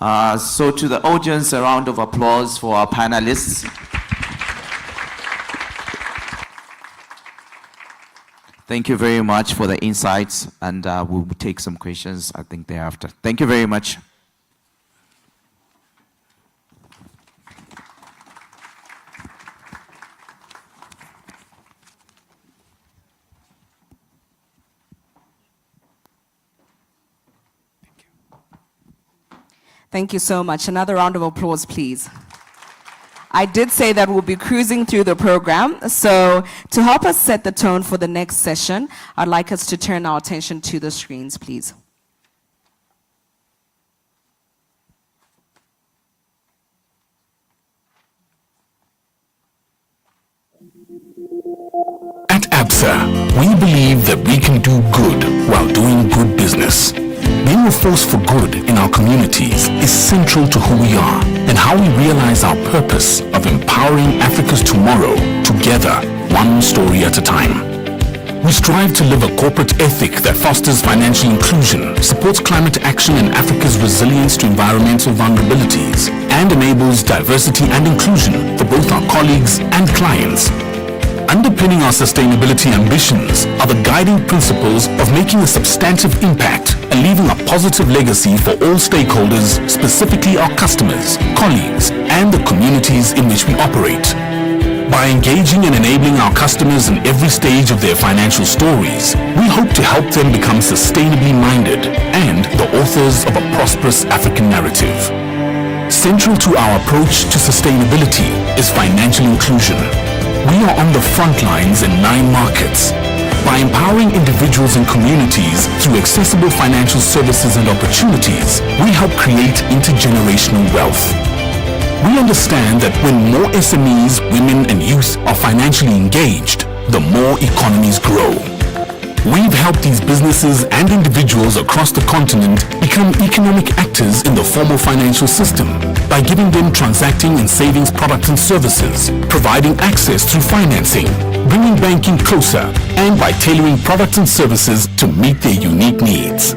So to the audience, a round of applause for our panelists. Thank you very much for the insights, and we'll take some questions, I think, thereafter. Thank you very much. Thank you so much. Another round of applause, please. I did say that we'll be cruising through the program. So to help us set the tone for the next session, I'd like us to turn our attention to the screens, please. At Absa, we believe that we can do good while doing good business. Being a force for good in our communities is central to who we are and how we realize our purpose of empowering Africa's tomorrow together, one story at a time. We strive to live a corporate ethic that fosters financial inclusion, supports climate action and Africa's resilience to environmental vulnerabilities, and enables diversity and inclusion for both our colleagues and clients. Underpinning our sustainability ambitions are the guiding principles of making a substantive impact and leaving a positive legacy for all stakeholders, specifically our customers, colleagues, and the communities in which we operate. By engaging and enabling our customers in every stage of their financial stories, we hope to help them become sustainably minded and the authors of a prosperous African narrative. Central to our approach to sustainability is financial inclusion. We are on the front lines in 9 markets. By empowering individuals and communities through accessible financial services and opportunities, we help create intergenerational wealth. We understand that when more SMEs, women and youth are financially engaged, the more economies grow. We've helped these businesses and individuals across the continent become economic actors in the formal financial system by giving them transacting and savings products and services, providing access through financing, bringing banking closer, and by tailoring products and services to meet their unique needs.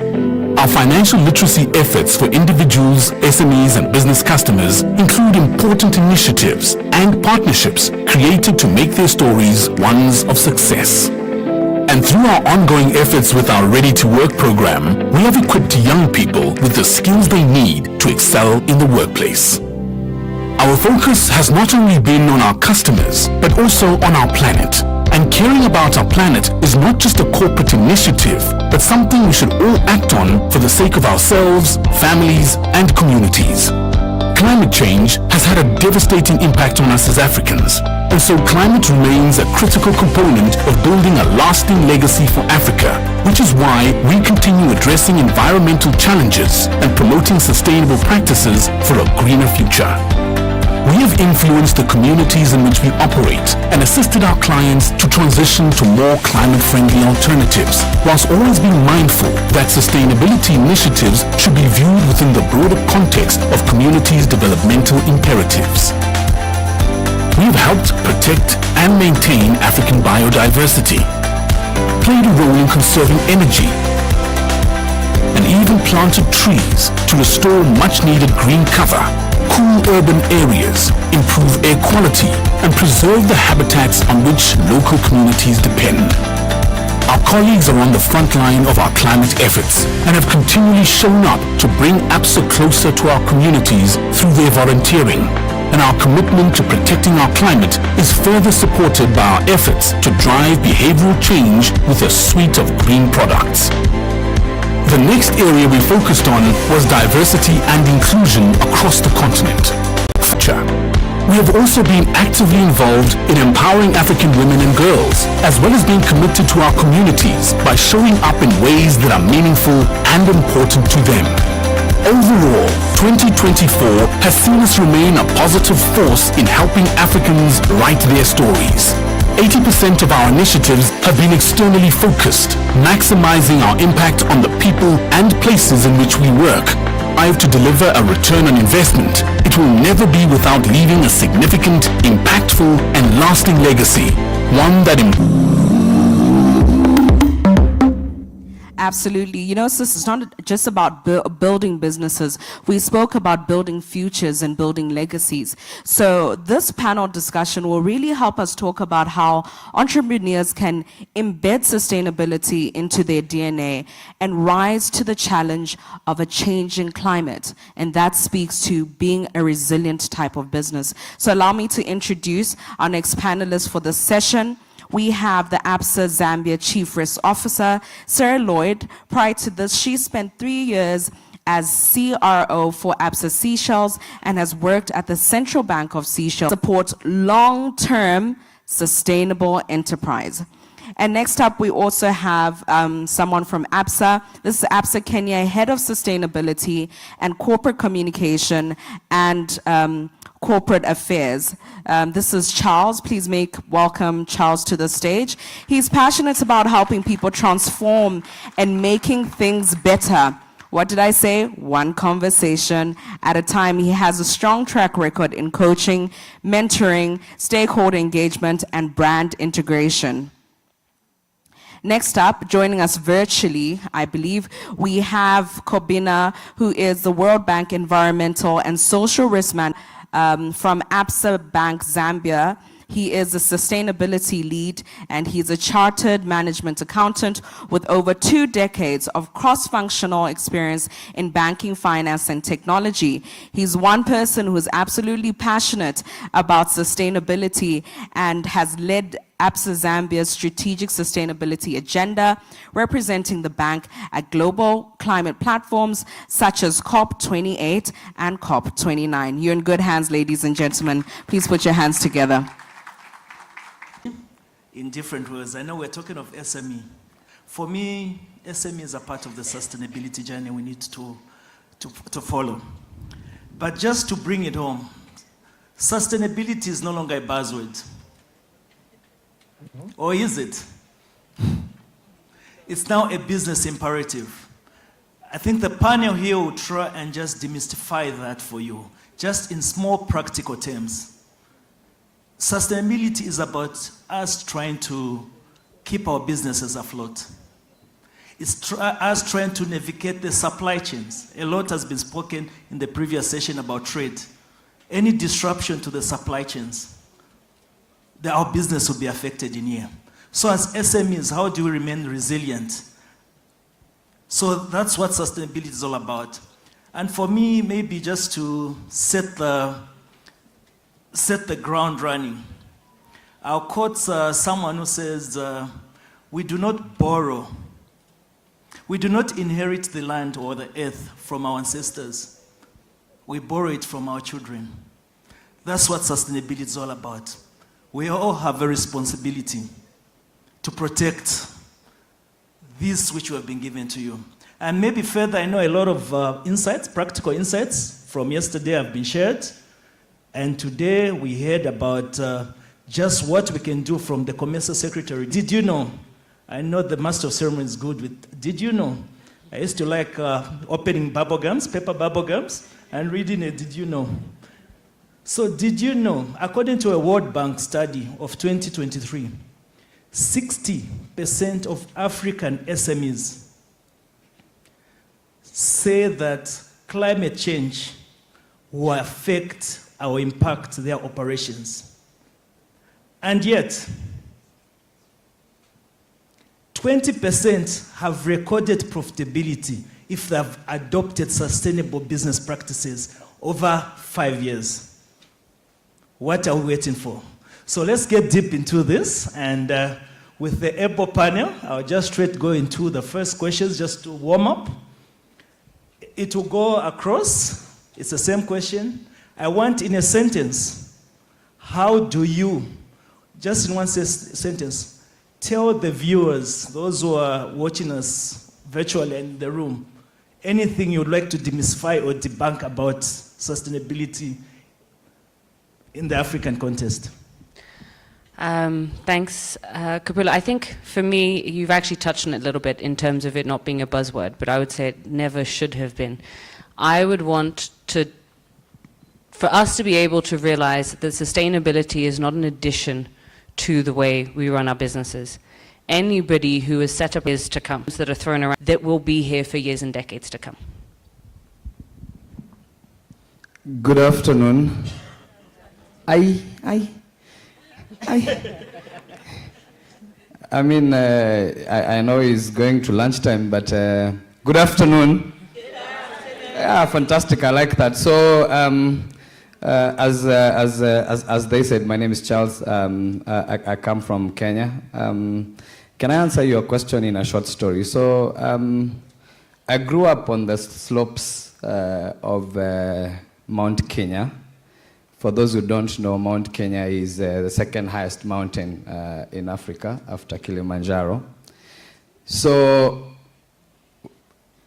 Our financial literacy efforts for individuals, SMEs, and business customers include important initiatives and partnerships created to make their stories ones of success. And through our ongoing efforts with our Ready to Work program, we have equipped young people with the skills they need to excel in the workplace. Our focus has not only been on our customers, but also on our planet. And caring about our planet is not just a corporate initiative, but something we should all act on for the sake of ourselves, families, and communities. Climate change has had a devastating impact on us as Africans, and so climate remains a critical component of building a lasting legacy for Africa, which is why we continue addressing environmental challenges and promoting sustainable practices for a greener future. We have influenced the communities in which we operate and assisted our clients to transition to more climate-friendly alternatives, whilst always being mindful that sustainability initiatives should be viewed within the broader context of communities' developmental imperatives. We have helped protect and maintain African biodiversity, played a role in conserving energy, and even planted trees to restore much-needed green cover, cool urban areas, improve air quality, and preserve the habitats on which local communities depend. Our colleagues are on the front line of our climate efforts and have continually shown up to bring Absa closer to our communities through their volunteering. And our commitment to protecting our climate is further supported by our efforts to drive behavioral change with a suite of green products. The next area we focused on was diversity and inclusion across the continent. We have also been actively involved in empowering African women and girls, as well as being committed to our communities by showing up in ways that are meaningful and important to them. Overall, 2024 has seen us remain a positive force in helping Africans write their stories. 80% of our initiatives have been externally focused, maximizing our impact on the people and places in which we work. To deliver a return on investment, it will never be without leaving a significant, impactful, and lasting legacy, one that Absolutely. You know, sis, it's not just about building businesses. We spoke about building futures and building legacies. So this panel discussion will really help us talk about how entrepreneurs can embed sustainability into their DNA and rise to the challenge of a changing climate. And that speaks to being a resilient type of business. So allow me to introduce our next panelist for this session. We have the Absa Zambia Chief Risk Officer, Sarah Lloyd. Prior to this, she spent 3 years as CRO for Absa Seychelles and has worked at the Central Bank of Seychelles to support long-term sustainable enterprise. And next up, we also have someone from Absa. This is Absa Kenya, Head of Sustainability and Corporate Communication and Corporate Affairs. This is Charles. Please welcome Charles to the stage. He's passionate about helping people transform and making things better. What did I say? One conversation at a time. He has a strong track record in coaching, mentoring, stakeholder engagement, and brand integration. Next up, joining us virtually, I believe, we have Kobina, who is the World Bank Environmental and Social Risk Manager from Absa Bank Zambia. He is a sustainability lead, and he's a chartered management accountant with over 2 decades of cross-functional experience in banking, finance, and technology. He's one person who is absolutely passionate about sustainability and has led Absa Zambia's strategic sustainability agenda, representing the bank at global climate platforms such as COP28 and COP29. You're in good hands, ladies and gentlemen. Please put your hands together. In different ways. I know we're talking of SME. For me, SME is a part of the sustainability journey we need to follow. But just to bring it home, sustainability is no longer a buzzword. Or is it? It's now a business imperative. I think the panel here will try and just demystify that for you, just in small practical terms. Sustainability is about us trying to keep our businesses afloat. It's us trying to navigate the supply chains. A lot has been spoken in the previous session about trade. Any disruption to the supply chains, our business will be affected in here. So as SMEs, how do we remain resilient? So that's what sustainability is all about. And for me, maybe just to set the ground running, I'll quote someone who says, we do not borrow, we do not inherit the land or the earth from our ancestors. We borrow it from our children. That's what sustainability is all about. We all have a responsibility to protect this which we have been given to you. And maybe further, I know a lot of insights, practical insights from yesterday have been shared. And today we heard about just what we can do from the Commercial Secretary. Did you know? I know the Master of Ceremony is good with, did you know? I used to like opening bubble gums, paper bubble gums, and reading it, did you know? So did you know, according to a World Bank study of 2023, 60% of African SMEs say that climate change will affect or impact their operations. And yet, 20% have recorded profitability if they have adopted sustainable business practices over 5 years. What are we waiting for? So let's get deep into this, and with the able panel, I'll just straight go into the first questions just to warm up. It will go across, it's the same question. I want in a sentence, how do you, just in one sentence, tell the viewers, those who are watching us virtually in the room, anything you'd like to demystify or debunk about sustainability in the African context? Thanks, Kapula. I think for me, you've actually touched on it a little bit in terms of it not being a buzzword, but I would say it never should have been. I would want for us to be able to realize that sustainability is not an addition to the way we run our businesses. anybody who is set up years to come, that are thrown around, that will be here for years and decades to come. Good afternoon. I mean, I know he's going to lunchtime, but good afternoon. Yeah, fantastic. I like that. So, as they said, my name is Charles. I come from Kenya. Can I answer your question in a short story? So, I grew up on the slopes of Mount Kenya. For those who don't know, Mount Kenya is the second highest mountain in Africa after Kilimanjaro. So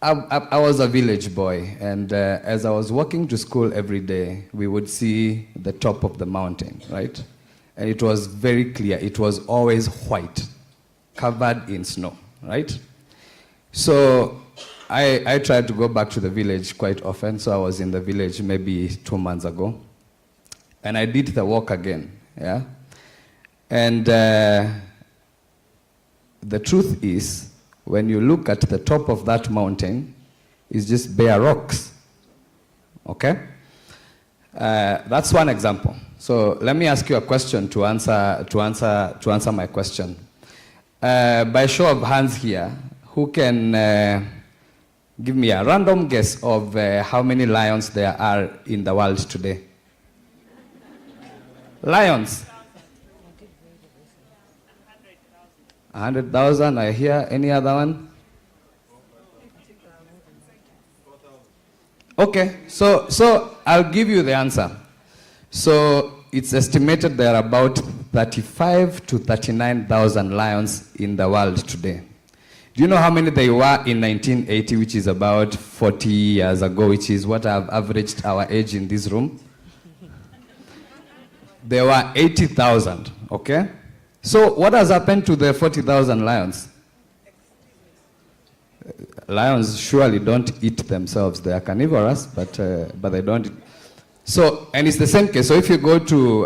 I was a village boy, and as I was walking to school every day, we would see the top of the mountain, right? And it was very clear. It was always white, covered in snow, right? So I tried to go back to the village quite often, so I was in the village maybe 2 months ago. And I did the walk again, yeah? And the truth is, when you look at the top of that mountain, it's just bare rocks, okay? That's one example. So let me ask you a question to answer my question. By show of hands here, who can give me a random guess of how many lions there are in the world today? Lions. 100,000, I hear. Any other one? Okay, so I'll give you the answer. So it's estimated there are about 35 to 39,000 lions in the world today. Do you know how many there were in 1980, which is about 40 years ago, which is what I've averaged our age in this room? There were 80,000, okay? So what has happened to the 40,000 lions? Lions surely don't eat themselves. They are carnivorous, but they don't. So, and it's the same case. So if you go to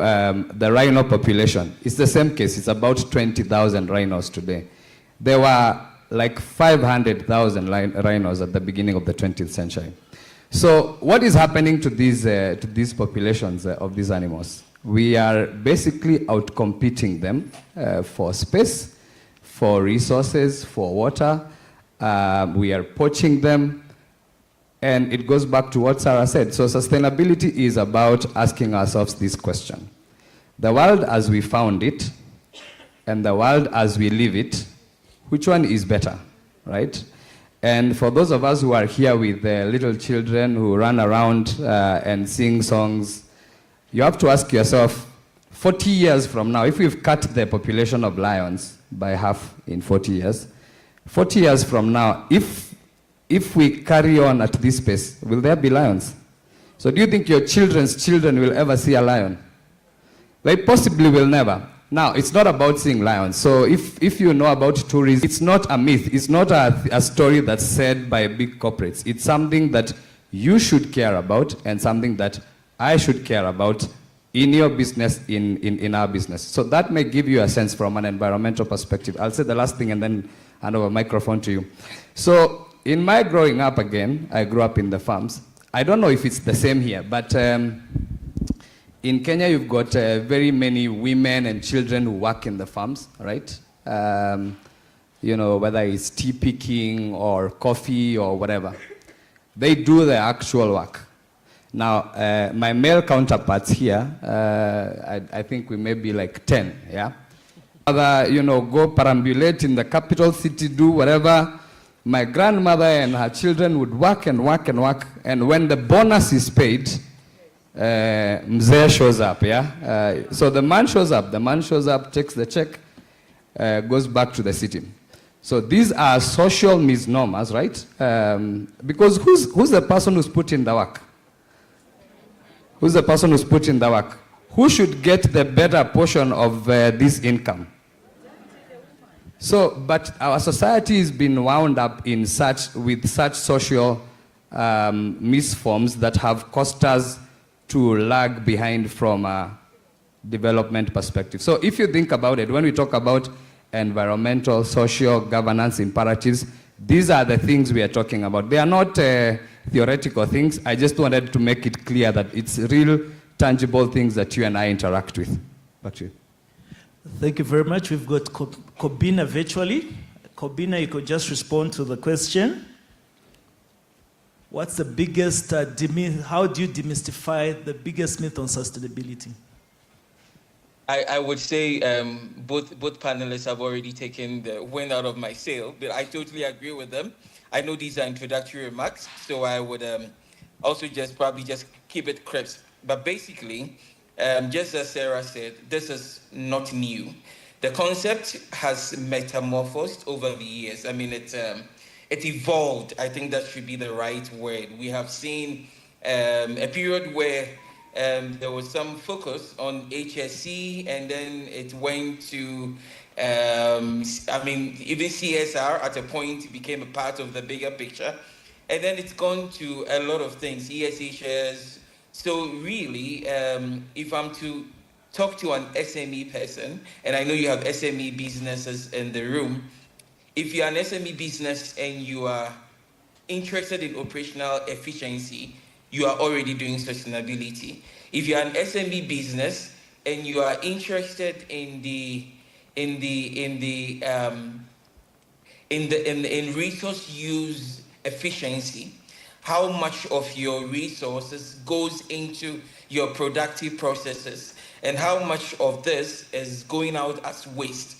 the rhino population, it's the same case. It's about 20,000 rhinos today. There were like 500,000 rhinos at the beginning of the 20th century. So what is happening to these populations of these animals? We are basically outcompeting them for space, for resources, for water. We are poaching them. And it goes back to what Sarah said. So sustainability is about asking ourselves this question. The world as we found it and the world as we live it, which one is better, right? And for those of us who are here with little children who run around and sing songs, you have to ask yourself, 40 years from now, if we've cut the population of lions by half in 40 years, 40 years from now, if we carry on at this pace, will there be lions? So do you think your children's children will ever see a lion? They possibly will never. Now, it's not about seeing lions. So if you know about tourism, it's not a myth. It's not a story that's said by big corporates. It's something that you should care about and something that I should care about in your business, in our business. So that may give you a sense from an environmental perspective. I'll say the last thing and then hand over the microphone to you. So in my growing up again, I grew up in the farms. I don't know if it's the same here, but in Kenya you've got very many women and children who work in the farms, right? You know, whether it's tea picking or coffee or whatever. They do the actual work. Now, my male counterparts here, I think we may be like 10, yeah? Other, you know, go perambulate in the capital city, do whatever. My grandmother and her children would work and work and work, and when the bonus is paid, Mzee shows up, yeah? So the man shows up, takes the check, goes back to the city. So these are social misnomers, right? Because who's the person who's put in the work? Who's the person who's put in the work? Who should get the better portion of this income? So, but our society has been wound up in with such social misforms that have caused us to lag behind from a development perspective. So if you think about it, when we talk about environmental, social, governance imperatives. These are the things we are talking about. They are not theoretical things. I just wanted to make it clear that it's real, tangible things that you and I interact with. Back to you. Thank you very much. We've got Kobina virtually. Kobina, you could just respond to the question. What's the biggest, how do you demystify the biggest myth on sustainability? I would say both panelists have already taken the wind out of my sail, but I totally agree with them. I know these are introductory remarks, so I would also probably just keep it crisp. But basically, just as Sarah said, this is not new. The concept has metamorphosed over the years. I mean, it evolved. I think that should be the right word. We have seen a period where there was some focus on HSC, and then it went to, even CSR at a point became a part of the bigger picture. And then it's gone to a lot of things, ESG shares. So really, if I'm to talk to an SME person, and I know you have SME businesses in the room, if you're an SME business and you are interested in operational efficiency, you are already doing sustainability. If you're an SME business and you are interested in resource use efficiency, how much of your resources goes into your productive processes and how much of this is going out as waste,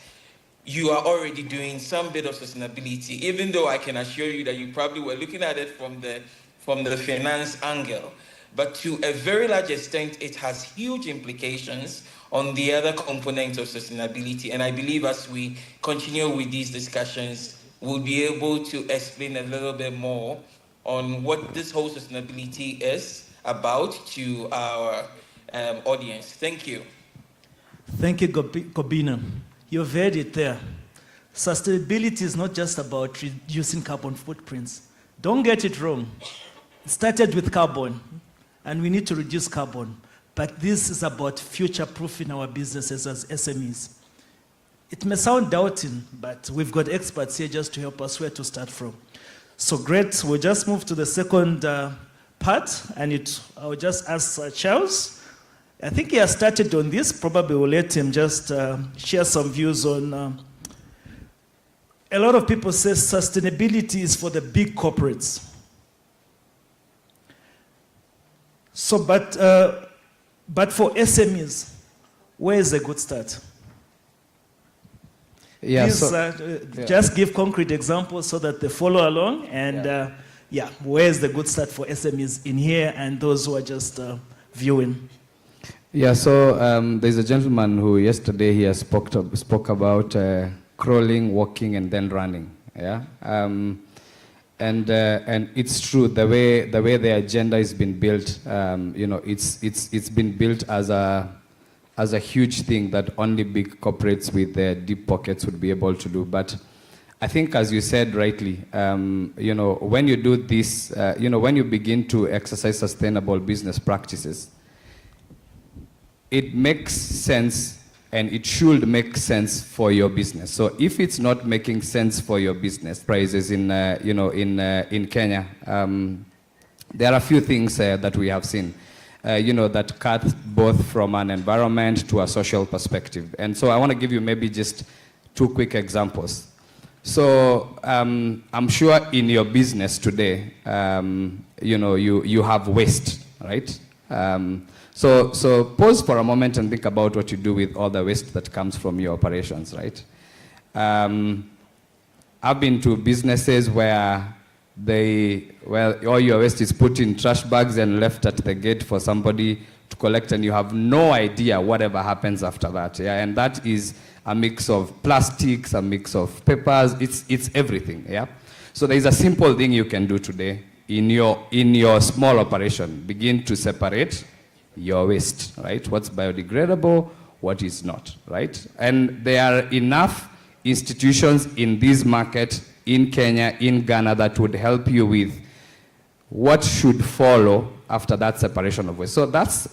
you are already doing some bit of sustainability, even though I can assure you that you probably were looking at it from the finance angle. But to a very large extent, it has huge implications on the other components of sustainability. And I believe as we continue with these discussions, we'll be able to explain a little bit more on what this whole sustainability is about to our audience. Thank you. Thank you, Kobina. You've heard it there. Sustainability is not just about reducing carbon footprints. Don't get it wrong. It started with carbon, and we need to reduce carbon. But this is about future-proofing our businesses as SMEs. It may sound doubting, but we've got experts here just to help us where to start from. So great, we'll just move to the second part, and I'll just ask Charles. I think he has started on this. Probably we'll let him just share some views on. A lot of people say sustainability is for the big corporates. So, but for SMEs, where is a good start? Yeah, Please just give concrete examples so that they follow along. And where is the good start for SMEs in here and those who are just viewing? Yeah, so there's a gentleman who yesterday he has spoke about crawling, walking, and then running. Yeah, and it's true the way the agenda has been built. It's been built as a huge thing that only big corporates with their deep pockets would be able to do. But I think, as you said rightly, when you do this, when you begin to exercise sustainable business practices, it makes sense, and it should make sense for your business. So if it's not making sense for your business, prices in Kenya, there are a few things that we have seen, that cut both from an environment to a social perspective. And so I want to give you maybe just two quick examples. So I'm sure in your business today, you have waste, right? So pause for a moment and think about what you do with all the waste that comes from your operations, right? I've been to businesses where all your waste is put in trash bags and left at the gate for somebody to collect, and you have no idea whatever happens after that. Yeah, and that is a mix of plastics, a mix of papers. It's everything. Yeah. So there is a simple thing you can do today in your small operation. Begin to separate your waste, right? What's biodegradable, what is not, right? And there are enough institutions in this market, in Kenya, in Ghana, that would help you with what should follow after that separation of waste. So that's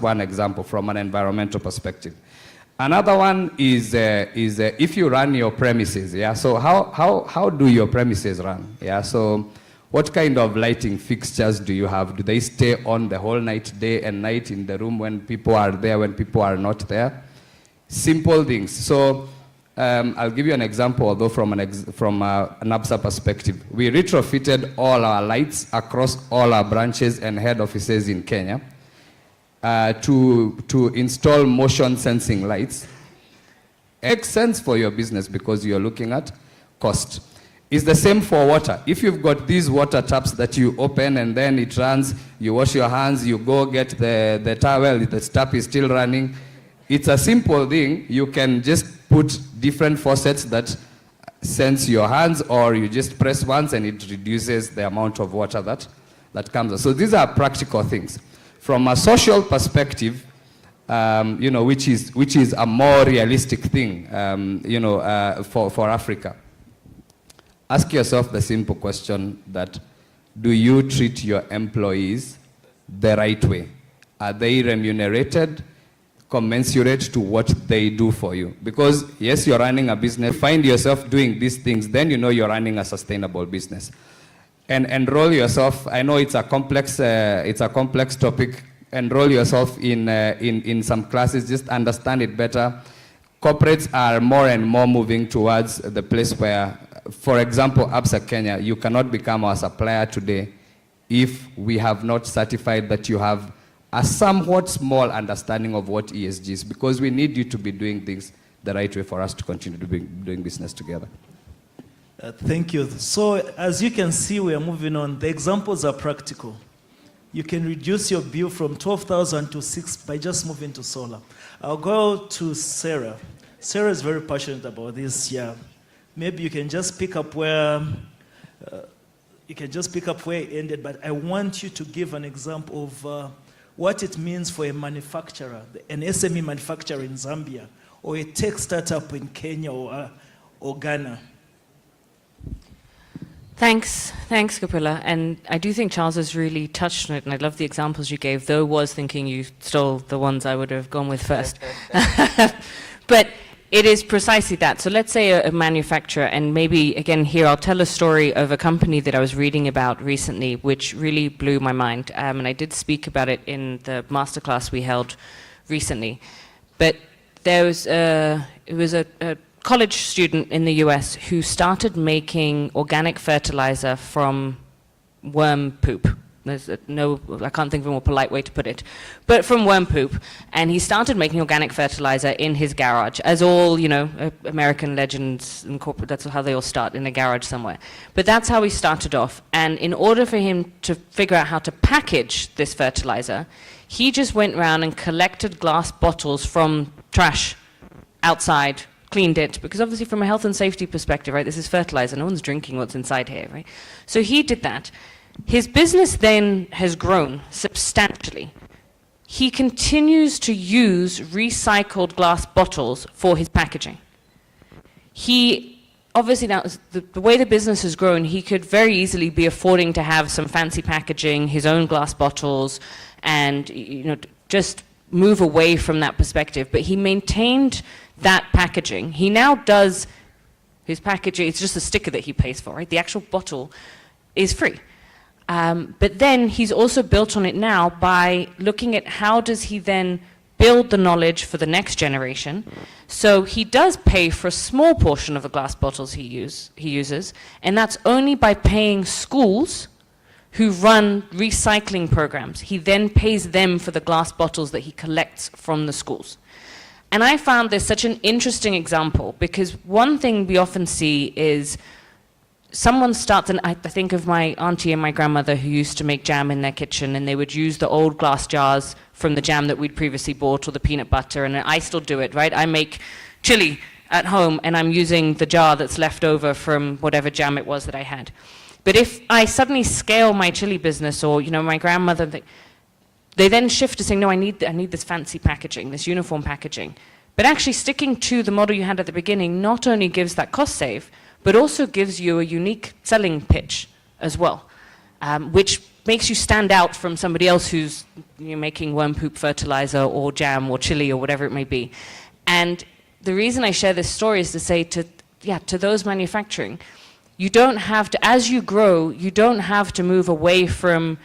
one example from an environmental perspective. Another one is if you run your premises, yeah. So how do your premises run? Yeah. So what kind of lighting fixtures do you have? Do they stay on the whole night, day and night in the room when people are there, when people are not there? Simple things. So I'll give you an example, although from an Absa perspective. We retrofitted all our lights across all our branches and head offices in Kenya to install motion sensing lights. It makes sense for your business because you're looking at cost. It's the same for water. If you've got these water taps that you open and then it runs, you wash your hands, you go get the towel, the tap is still running. It's a simple thing. You can just put different faucets that sense your hands, or you just press once and it reduces the amount of water that comes. So these are practical things. From a social perspective, which is a more realistic thing, for Africa. Ask yourself the simple question that, do you treat your employees the right way? Are they remunerated commensurate to what they do for you? Because yes, you're running a business. Find yourself doing these things, then you know you're running a sustainable business. And enroll yourself. I know it's a complex topic. Enroll yourself in some classes. Just understand it better. Corporates are more and more moving towards the place where, for example, Absa Kenya, you cannot become our supplier today if we have not certified that you have a somewhat small understanding of what ESG is, because we need you to be doing things the right way for us to continue doing business together. Thank you. So as you can see, we are moving on. The examples are practical. You can reduce your bill from 12,000 to 6 by just moving to solar. I'll go to Sarah. Sarah is very passionate about this. Yeah, maybe you can just pick up where it ended. But I want you to give an example of what it means for a manufacturer, an SME manufacturer in Zambia, or a tech startup in Kenya or Ghana. Thanks, Kapila. And I do think Charles has really touched on it, and I love the examples you gave, though was thinking you stole the ones I would have gone with first. But it is precisely that. So let's say a manufacturer, and maybe, again, here I'll tell a story of a company that I was reading about recently, which really blew my mind. And I did speak about it in the masterclass we held recently. But it was a college student in the US who started making organic fertilizer from worm poop. There's I can't think of a more polite way to put it, but from worm poop. And he started making organic fertilizer in his garage, as all, American legends and corporate, that's how they all start, in a garage somewhere. But that's how he started off. And in order for him to figure out how to package this fertilizer, he just went around and collected glass bottles from trash outside, cleaned it, because obviously from a health and safety perspective, right, this is fertilizer, no one's drinking what's inside here, right? So he did that. His business then has grown substantially. He continues to use recycled glass bottles for his packaging. He, obviously now, the way the business has grown, he could very easily be affording to have some fancy packaging, his own glass bottles, and just move away from that perspective. But he maintained that packaging. He now does his packaging, it's just a sticker that he pays for, right? The actual bottle is free. But then he's also built on it now by looking at how does he then build the knowledge for the next generation. So he does pay for a small portion of the glass bottles he uses, and that's only by paying schools who run recycling programs. He then pays them for the glass bottles that he collects from the schools. And I found this such an interesting example, because one thing we often see is someone starts, and I think of my auntie and my grandmother who used to make jam in their kitchen, and they would use the old glass jars from the jam that we'd previously bought, or the peanut butter, and I still do it, right? I make chili at home, and I'm using the jar that's left over from whatever jam it was that I had. But if I suddenly scale my chili business, or my grandmother, they then shift to saying, no, I need this fancy packaging, this uniform packaging. But actually sticking to the model you had at the beginning not only gives that cost save, but also gives you a unique selling pitch as well, which makes you stand out from somebody else who's making worm poop fertilizer or jam or chili or whatever it may be. And the reason I share this story is to say to those manufacturing, you don't have to, as you grow, you don't have to move away from,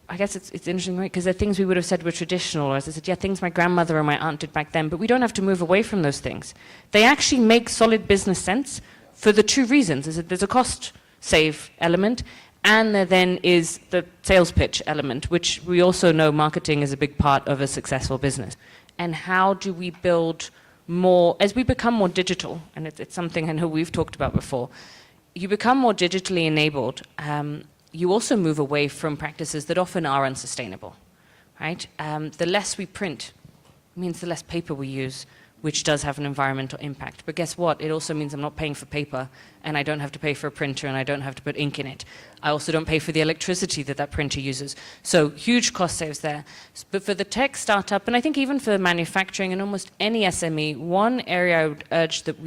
I guess it's interesting, right? Because there are things we would have said were traditional, or as I said, yeah, things my grandmother or my aunt did back then, but we don't have to move away from those things. They actually make solid business sense for the two reasons. There's a cost save element, and there then is the sales pitch element, which we also know marketing is a big part of a successful business. And how do we build more, as we become more digital, and it's something I know we've talked about before, you become more digitally enabled, you also move away from practices that often are unsustainable, right? The less we print means the less paper we use, which does have an environmental impact. But guess what? It also means I'm not paying for paper, and I don't have to pay for a printer, and I don't have to put ink in it. I also don't pay for the electricity that printer uses. So huge cost saves there. But for the tech startup, and I think even for manufacturing and almost any SME, one area I would urge that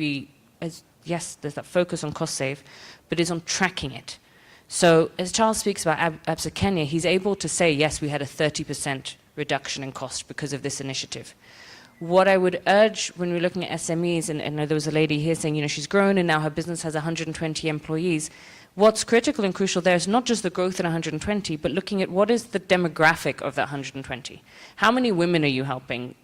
yes, there's that focus on cost save, but is on tracking it. So as Charles speaks about Absa Kenya, he's able to say, yes, we had a 30% reduction in cost because of this initiative. What I would urge when we're looking at SMEs, and I know there was a lady here saying, she's grown and now her business has 120 employees. What's critical and crucial there is not just the growth in 120, but looking at what is the demographic of that 120. How many women are you helping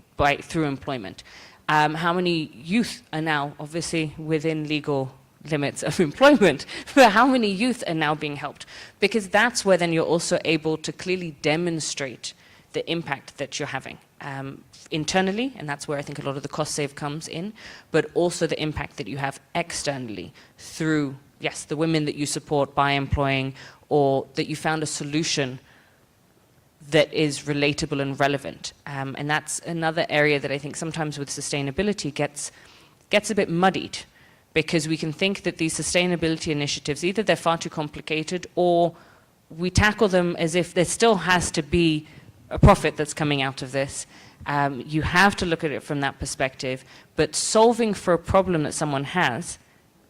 through employment? How many youth are now, obviously within legal limits of employment, but how many youth are now being helped? Because that's where then you're also able to clearly demonstrate the impact that you're having internally, and that's where I think a lot of the cost save comes in, but also the impact that you have externally through, yes, the women that you support by employing, or that you found a solution that is relatable and relevant. And that's another area that I think sometimes with sustainability gets a bit muddied, because we can think that these sustainability initiatives, either they're far too complicated, or we tackle them as if there still has to be a profit that's coming out of this. You have to look at it from that perspective, but solving for a problem that someone has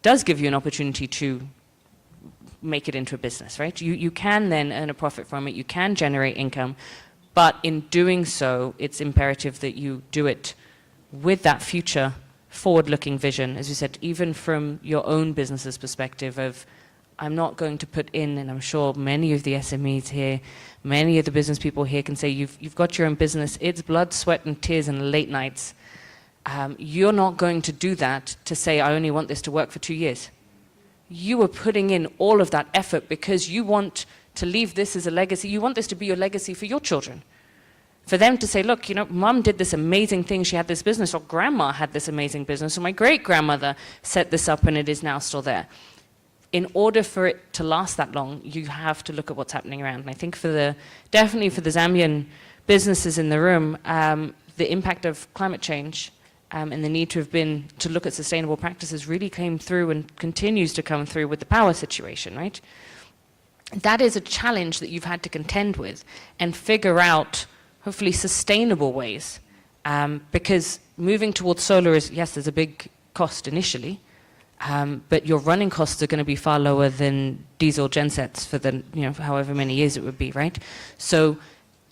does give you an opportunity to make it into a business, right? You can then earn a profit from it, you can generate income, but in doing so, it's imperative that you do it with that future forward-looking vision, as you said, even from your own business's perspective of, I'm not going to put in, and I'm sure many of the SMEs here, many of the business people here can say, you've got your own business, it's blood, sweat, and tears and late nights. You're not going to do that to say, I only want this to work for 2 years. You are putting in all of that effort because you want to leave this as a legacy. You want this to be your legacy for your children. For them to say, look, mom did this amazing thing, she had this business, or grandma had this amazing business, or my great-grandmother set this up and it is now still there. In order for it to last that long, you have to look at what's happening around. And I think definitely for the Zambian businesses in the room, the impact of climate change and the need to look at sustainable practices really came through and continues to come through with the power situation, right? That is a challenge that you've had to contend with and figure out, hopefully, sustainable ways. Because moving towards solar is, yes, there's a big cost initially, but your running costs are going to be far lower than diesel gensets for the, however many years it would be, right? So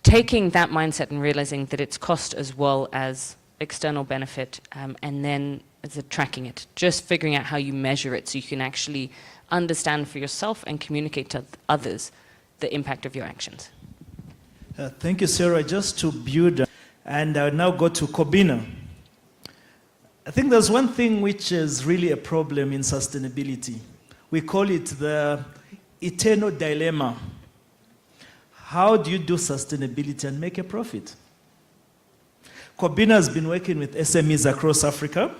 taking that mindset and realizing that it's cost as well as external benefit, and then tracking it, just figuring out how you measure it so you can actually understand for yourself and communicate to others the impact of your actions. Thank you, Sarah. Just to build, and I now go to Kobina. I think there's one thing which is really a problem in sustainability. We call it the eternal dilemma. How do you do sustainability and make a profit? Kobina has been working with SMEs across Africa.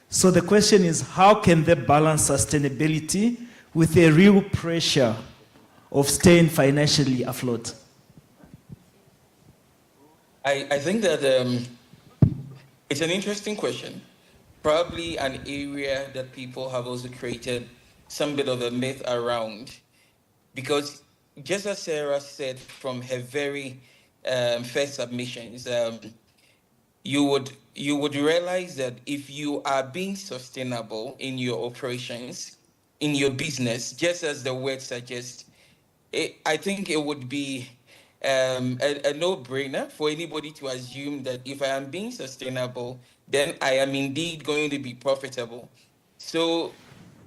So the question is, how can they balance sustainability with a real pressure of staying financially afloat? I think that it's an interesting question. Probably an area that people have also created some bit of a myth around. Because just as Sarah said from her very first submissions, you would realize that if you are being sustainable in your operations, in your business, just as the word suggests, I think it would be a no-brainer for anybody to assume that if I am being sustainable, then I am indeed going to be profitable. So,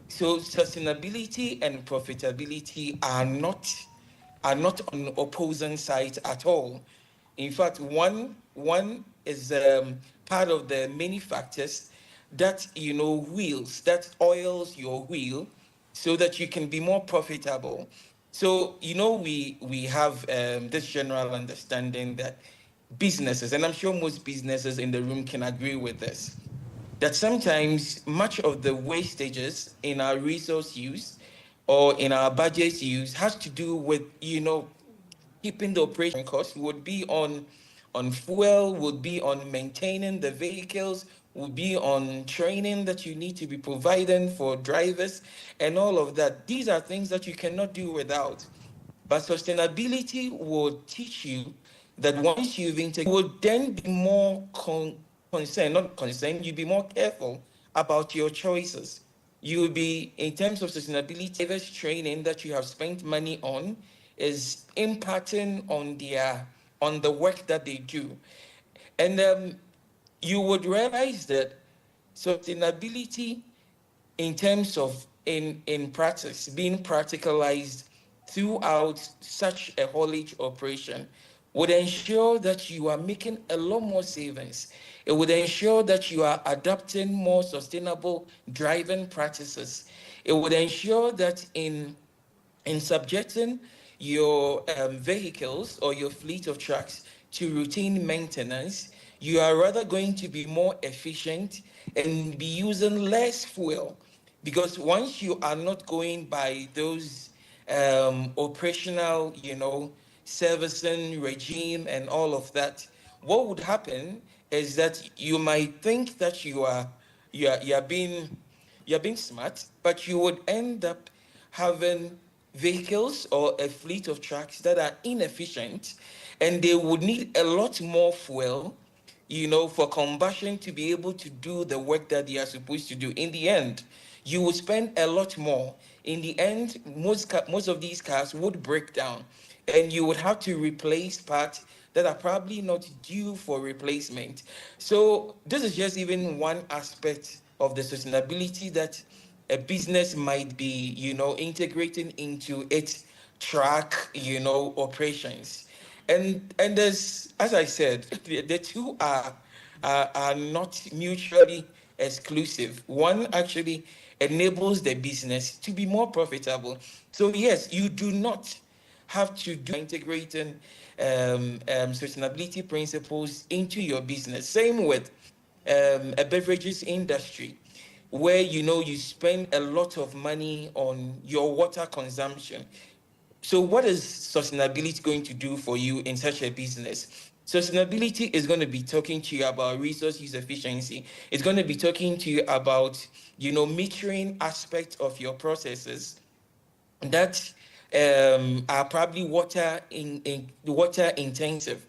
so sustainability and profitability are not on opposing sides at all. In fact, one is part of the many factors that wheels that oils your wheel so that you can be more profitable. So we have this general understanding that businesses, and I'm sure most businesses in the room can agree with this, that sometimes much of the wastages in our resource use or in our budget use has to do with keeping the operation cost, would be on fuel, would be on maintaining the vehicles, would be on training that you need to be providing for drivers and all of that. These are things that you cannot do without. But sustainability will teach you that once you've integrated, you will then be more concerned, not concerned, you'll be more careful about your choices. You will be, in terms of sustainability, drivers training that you have spent money on is impacting on the work that they do. And you would realize that sustainability in terms of in practice being practicalized throughout such a haulage operation would ensure that you are making a lot more savings. It would ensure that you are adopting more sustainable driving practices. It would ensure that in subjecting your vehicles or your fleet of trucks to routine maintenance, you are rather going to be more efficient and be using less fuel. Because once you are not going by those operational, servicing regime and all of that, what would happen is that you might think that you're being smart, but you would end up having vehicles or a fleet of trucks that are inefficient, and they would need a lot more fuel, for combustion to be able to do the work that they are supposed to do. In the end, you would spend a lot more. In the end, most of these cars would break down, and you would have to replace parts that are probably not due for replacement. So this is just even one aspect of the sustainability that a business might be, integrating into its track, operations. And there's, as I said, the two are not mutually exclusive. One actually enables the business to be more profitable. So yes, you do not have to do integrating sustainability principles into your business. Same with a beverages industry, where you spend a lot of money on your water consumption. So what is sustainability going to do for you in such a business? Sustainability is going to be talking to you about resource use efficiency. It's going to be talking to you about, metering aspects of your processes that are probably water intensive.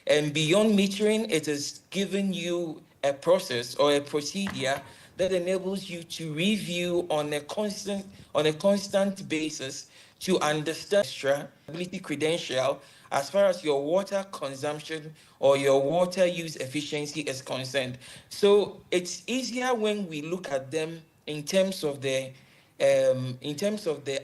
And beyond metering, it is giving you a process or a procedure that enables you to review on a constant basis to understand extra ability credential as far as your water consumption or your water use efficiency is concerned. So it's easier when we look at them in terms of the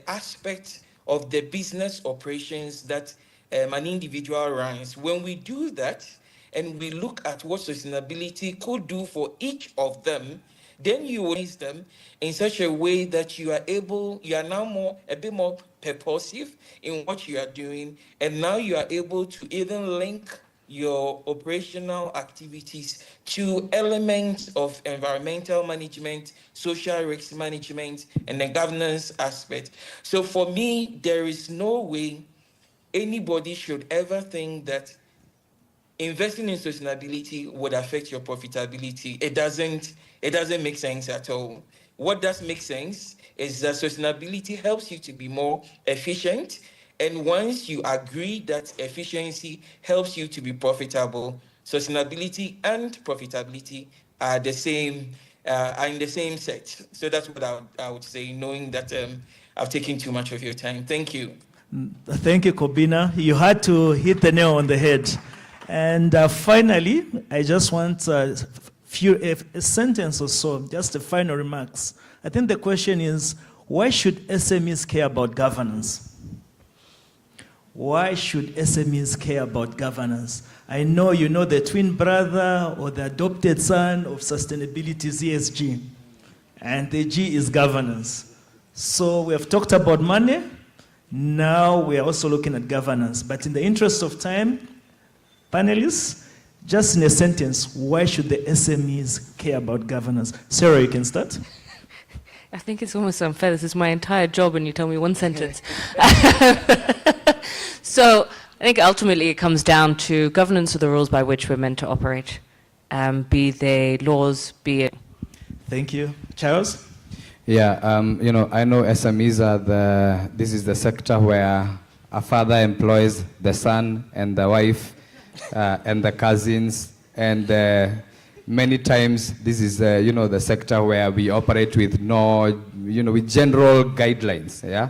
aspect of the business operations that an individual runs. When we do that and we look at what sustainability could do for each of them, then you will use them in such a way that you are now a bit more purposive in what you are doing, and now you are able to even link your operational activities to elements of environmental management, social risk management, and the governance aspect. So for me, there is no way anybody should ever think that investing in sustainability would affect your profitability. It doesn't make sense at all. What does make sense is that sustainability helps you to be more efficient. And once you agree that efficiency helps you to be profitable, sustainability and profitability are in the same set. So that's what I would say, knowing that I've taken too much of your time. Thank you. Thank you, Kobina. You had to hit the nail on the head. And finally, I just want a sentence or so, just the final remarks. I think the question is, why should SMEs care about governance? Why should SMEs care about governance? I know you know the twin brother or the adopted son of sustainability is ESG, and the G is governance. So we have talked about money. Now we are also looking at governance. But in the interest of time, panelists, just in a sentence, why should the SMEs care about governance? Sarah, you can start. I think it's almost unfair. This is my entire job and you tell me one sentence. So I think ultimately it comes down to governance of the rules by which we're meant to operate, be they laws, be it. Thank you. Charles? Yeah, I know SMEs are this is the sector where a father employs the son and the wife and the cousins, and many times this is, the sector where we operate with with general guidelines, yeah?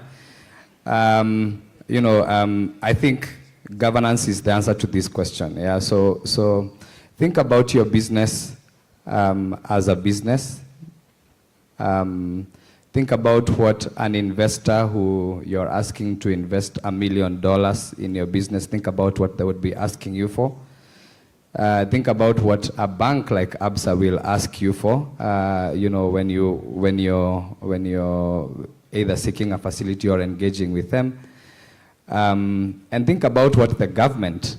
I think governance is the answer to this question, yeah? So think about your business as a business. Think about what an investor who you're asking to invest $1 million in your business, think about what they would be asking you for. Think about what a bank like Absa will ask you for, when you're either seeking a facility or engaging with them. And think about what the government,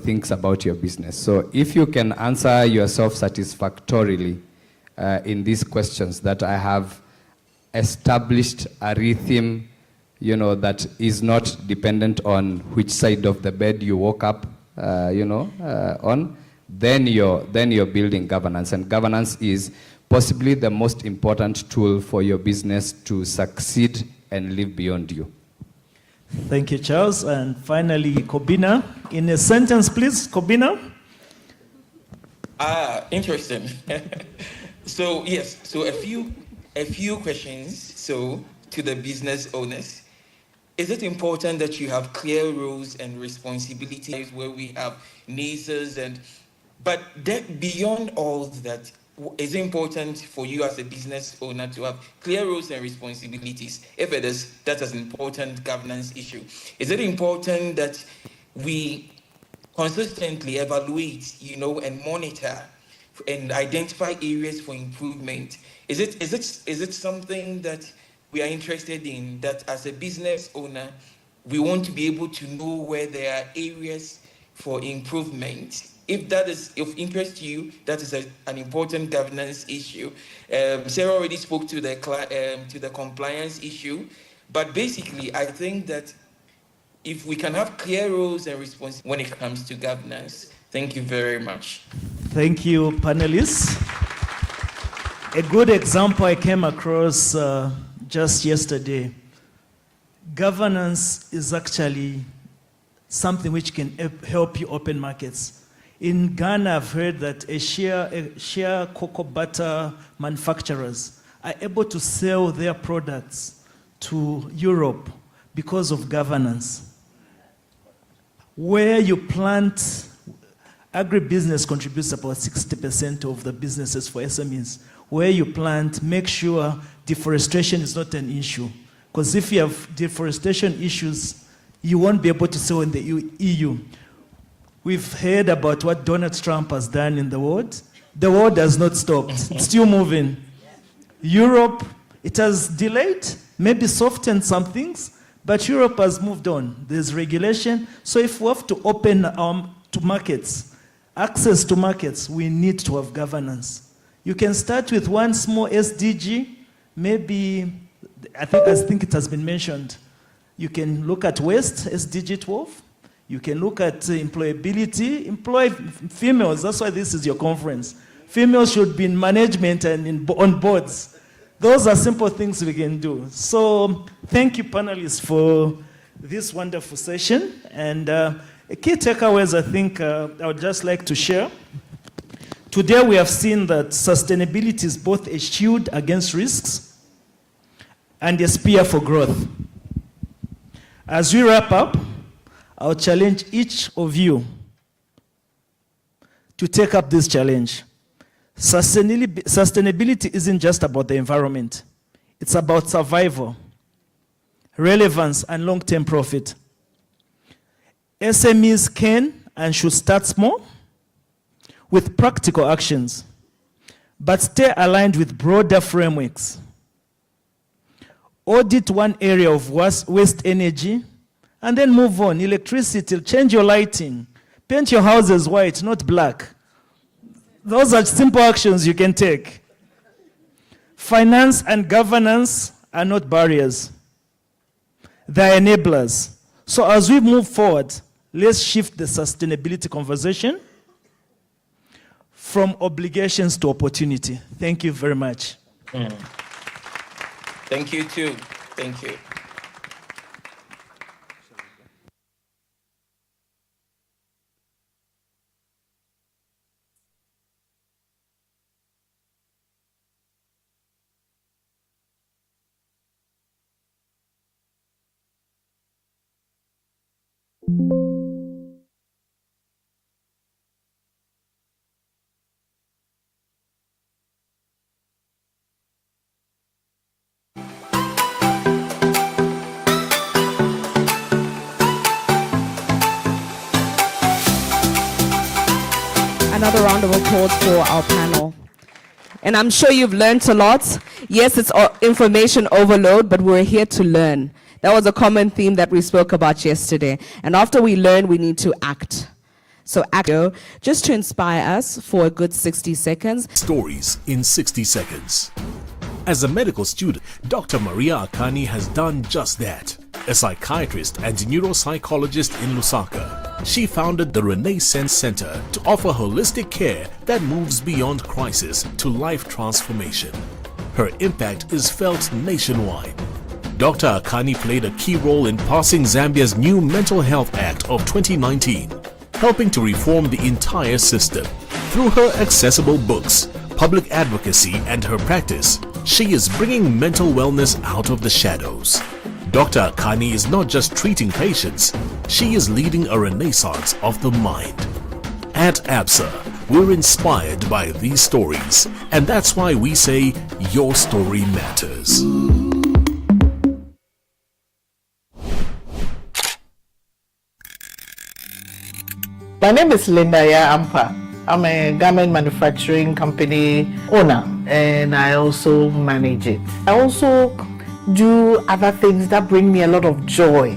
thinks about your business. So if you can answer yourself satisfactorily in these questions, that I have established a rhythm, that is not dependent on which side of the bed you woke up, on, then you're building governance. And governance is possibly the most important tool for your business to succeed and live beyond you. Thank you, Charles. And finally, Kobina. In a sentence, please, Kobina. Interesting. So yes, so a few questions. So to the business owners, is it important that you have clear rules and responsibilities where we have NISAs but beyond all that, is it important for you as a business owner to have clear rules and responsibilities? If it is, that's an important governance issue. Is it important that we consistently evaluate, and monitor and identify areas for improvement? Is it something that we are interested in, that as a business owner, we want to be able to know where there are areas for improvement? If that is of interest to you, that is an important governance issue. Sarah already spoke to the compliance issue, but basically, I think that if we can have clear rules and responsibilities when it comes to governance. Thank you very much. Thank you, panelists. A good example I came across just yesterday. Governance is actually something which can help you open markets. In Ghana, I've heard that shea cocoa butter manufacturers are able to sell their products to Europe because of governance. Where you plant, agribusiness contributes about 60% of the businesses for SMEs. Where you plant, make sure deforestation is not an issue. Because if you have deforestation issues, you won't be able to sell in the EU. We've heard about what Donald Trump has done in the world. The world has not stopped. It's still moving. Europe, it has delayed, maybe softened some things, but Europe has moved on. There's regulation. So if we have to open to markets, access to markets, we need to have governance. You can start with one small SDG, maybe, I think it has been mentioned. You can look at waste, SDG 12. You can look at employability, employ females. That's why this is your conference. Females should be in management and on boards. Those are simple things we can do. So thank you, panelists, for this wonderful session. And key takeaways, I think I would just like to share. Today we have seen that sustainability is both a shield against risks and a spear for growth. As we wrap up, I'll challenge each of you to take up this challenge. Sustainability isn't just about the environment. It's about survival, relevance, and long-term profit. SMEs can and should start small with practical actions, but stay aligned with broader frameworks. Audit one area of waste energy, and then move on. Electricity, change your lighting. Paint your houses white, not black. Those are simple actions you can take. Finance and governance are not barriers. They're enablers. So as we move forward, let's shift the sustainability conversation from obligations to opportunity. Thank you very much. Thank you too. Thank you. Another round of applause for our panel. And I'm sure you've learned a lot. Yes, it's information overload, but we're here to learn. That was a common theme that we spoke about yesterday. And after we learn, we need to act. So act, just to inspire us for a good 60 seconds. Stories in 60 seconds. As a medical student, Dr. Maria Akani has done just that. A psychiatrist and neuropsychologist in Lusaka, she founded the Renaissance Center to offer holistic care that moves beyond crisis to life transformation. Her impact is felt nationwide. Dr. Akani played a key role in passing Zambia's new Mental Health Act of 2019, helping to reform the entire system. Through her accessible books, public advocacy, and her practice, she is bringing mental wellness out of the shadows. Dr. Akani is not just treating patients, she is leading a renaissance of the mind. At Absa, we're inspired by these stories, and that's why we say your story matters. My name is Linda Ampa. I'm a garment manufacturing company owner, and I also manage it. I also do other things that bring me a lot of joy,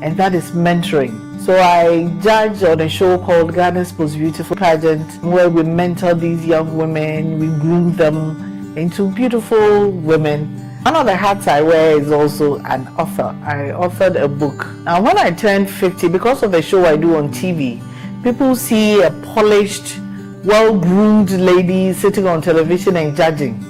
and that is mentoring. So I judge on a show called Ghana's Most Beautiful Pageant, where we mentor these young women, we groom them into beautiful women. One of the hats I wear is also an author. I authored a book. Now when I turned 50, because of the show I do on TV, people see a polished, well-groomed lady sitting on television and judging.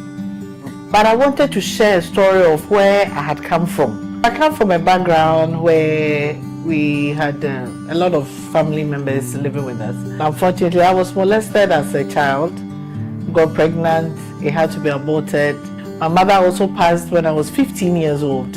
But I wanted to share a story of where I had come from. I come from a background where we had a lot of family members living with us. Unfortunately, I was molested as a child, got pregnant, it had to be aborted. My mother also passed when I was 15 years old.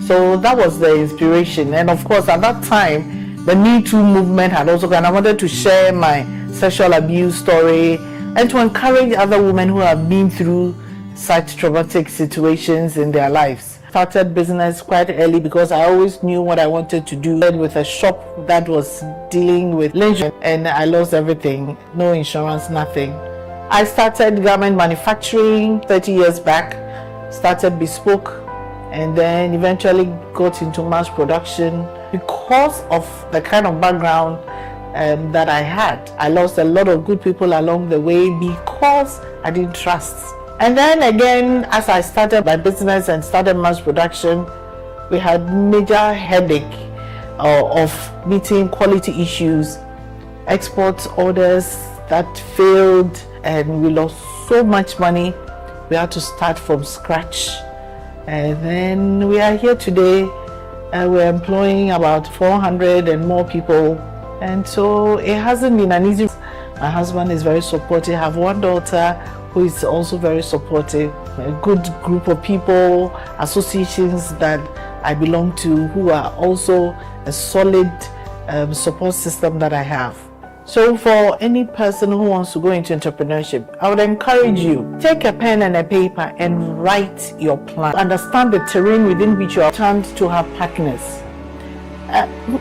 So that was the inspiration. And of course, at that time, the Me Too movement had also gone. I wanted to share my sexual abuse story and to encourage other women who have been through such traumatic situations in their lives. Started business quite early because I always knew what I wanted to do. With a shop that was dealing with lingerie, and I lost everything, no insurance, nothing. I started garment manufacturing 30 years back, started bespoke, and then eventually got into mass production. Because of the kind of background that I had, I lost a lot of good people along the way because I didn't trust. And then again, as I started my business and started mass production, we had major headache of meeting quality issues, export orders that failed, and we lost so much money. We had to start from scratch. And then we are here today. We're employing about 400 and more people. And so it hasn't been an easy. My husband is very supportive. I have one daughter who is also very supportive. A good group of people, associations that I belong to who are also a solid support system that I have. So for any person who wants to go into entrepreneurship, I would encourage you, take a pen and a paper and write your plan. Understand the terrain within which you are turned to have partners.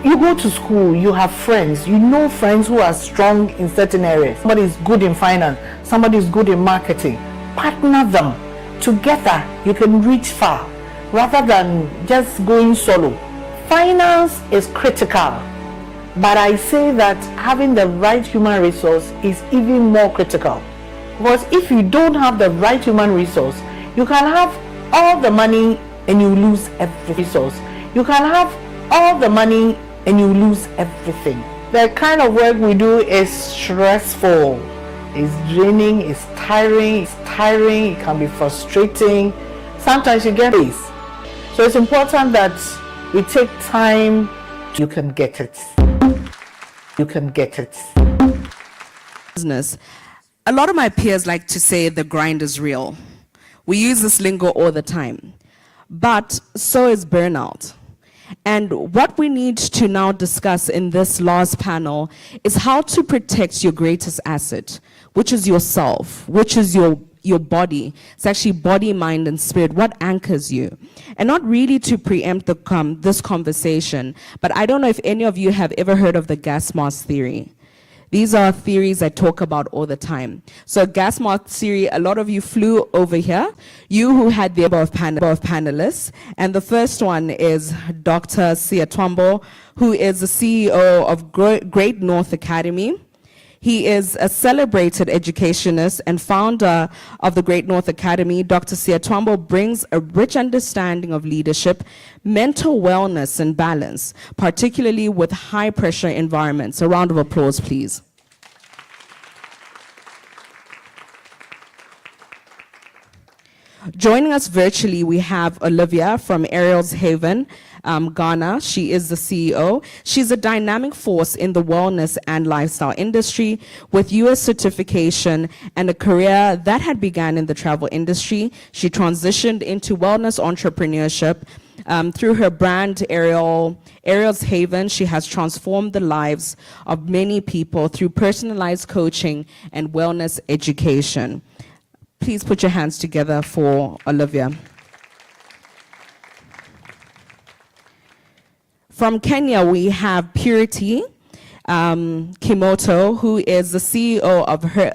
You go to school, you have friends, you know friends who are strong in certain areas. Somebody is good in finance, somebody is good in marketing. Partner them. Together, you can reach far rather than just going solo. Finance is critical. But I say that having the right human resource is even more critical. Because if you don't have the right human resource, you can have all the money and you lose every resource. You can have all the money and you lose everything. The kind of work we do is stressful. It's draining, it's tiring, it can be frustrating. Sometimes you get this. So it's important that we take time. You can get it. You can get it. Business. A lot of my peers like to say the grind is real. We use this lingo all the time. But so is burnout. And what we need to now discuss in this last panel is how to protect your greatest asset, which is yourself, which is your body. It's actually body, mind, and spirit. What anchors you? And not really to preempt this conversation, but I don't know if any of you have ever heard of the gas mask theory. These are theories I talk about all the time. So gas mask theory, a lot of you flew over here. You who had the above panelists. And the first one is Dr. Siatwambo, who is the CEO of Great North Academy. He is a celebrated educationist and founder of the Great North Academy. Dr. Siatwambo brings a rich understanding of leadership, mental wellness, and balance, particularly with high-pressure environments. A round of applause, please. Joining us virtually, we have Olivia from Ariel's Haven, Ghana. She is the CEO. She's a dynamic force in the wellness and lifestyle industry with US certification and a career that had begun in the travel industry. She transitioned into wellness entrepreneurship. Through her brand, Ariel's Haven, she has transformed the lives of many people through personalized coaching and wellness education. Please put your hands together for Olivia. From Kenya, we have Purity Kimoto, who is the CEO of her,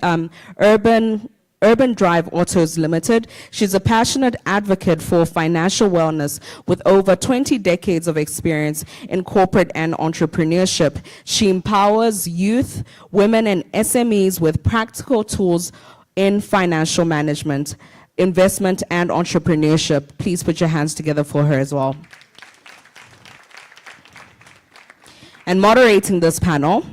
Urban Drive Autos Limited. She's a passionate advocate for financial wellness with over 20 decades of experience in corporate and entrepreneurship. She empowers youth, women, and SMEs with practical tools in financial management, investment, and entrepreneurship. Please put your hands together for her as well. And moderating this panel,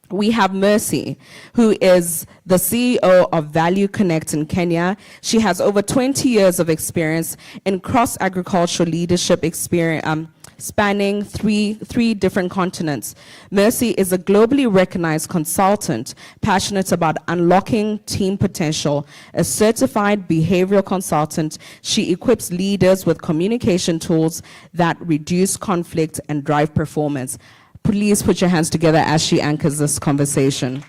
we have Mercy, who is the CEO of Value Connect in Kenya. She has over 20 years of experience in cross-agricultural leadership experience, spanning three different continents. Mercy is a globally recognized consultant, passionate about unlocking team potential, a certified behavioral consultant. She equips leaders with communication tools that reduce conflict and drive performance. Please put your hands together as she anchors this conversation.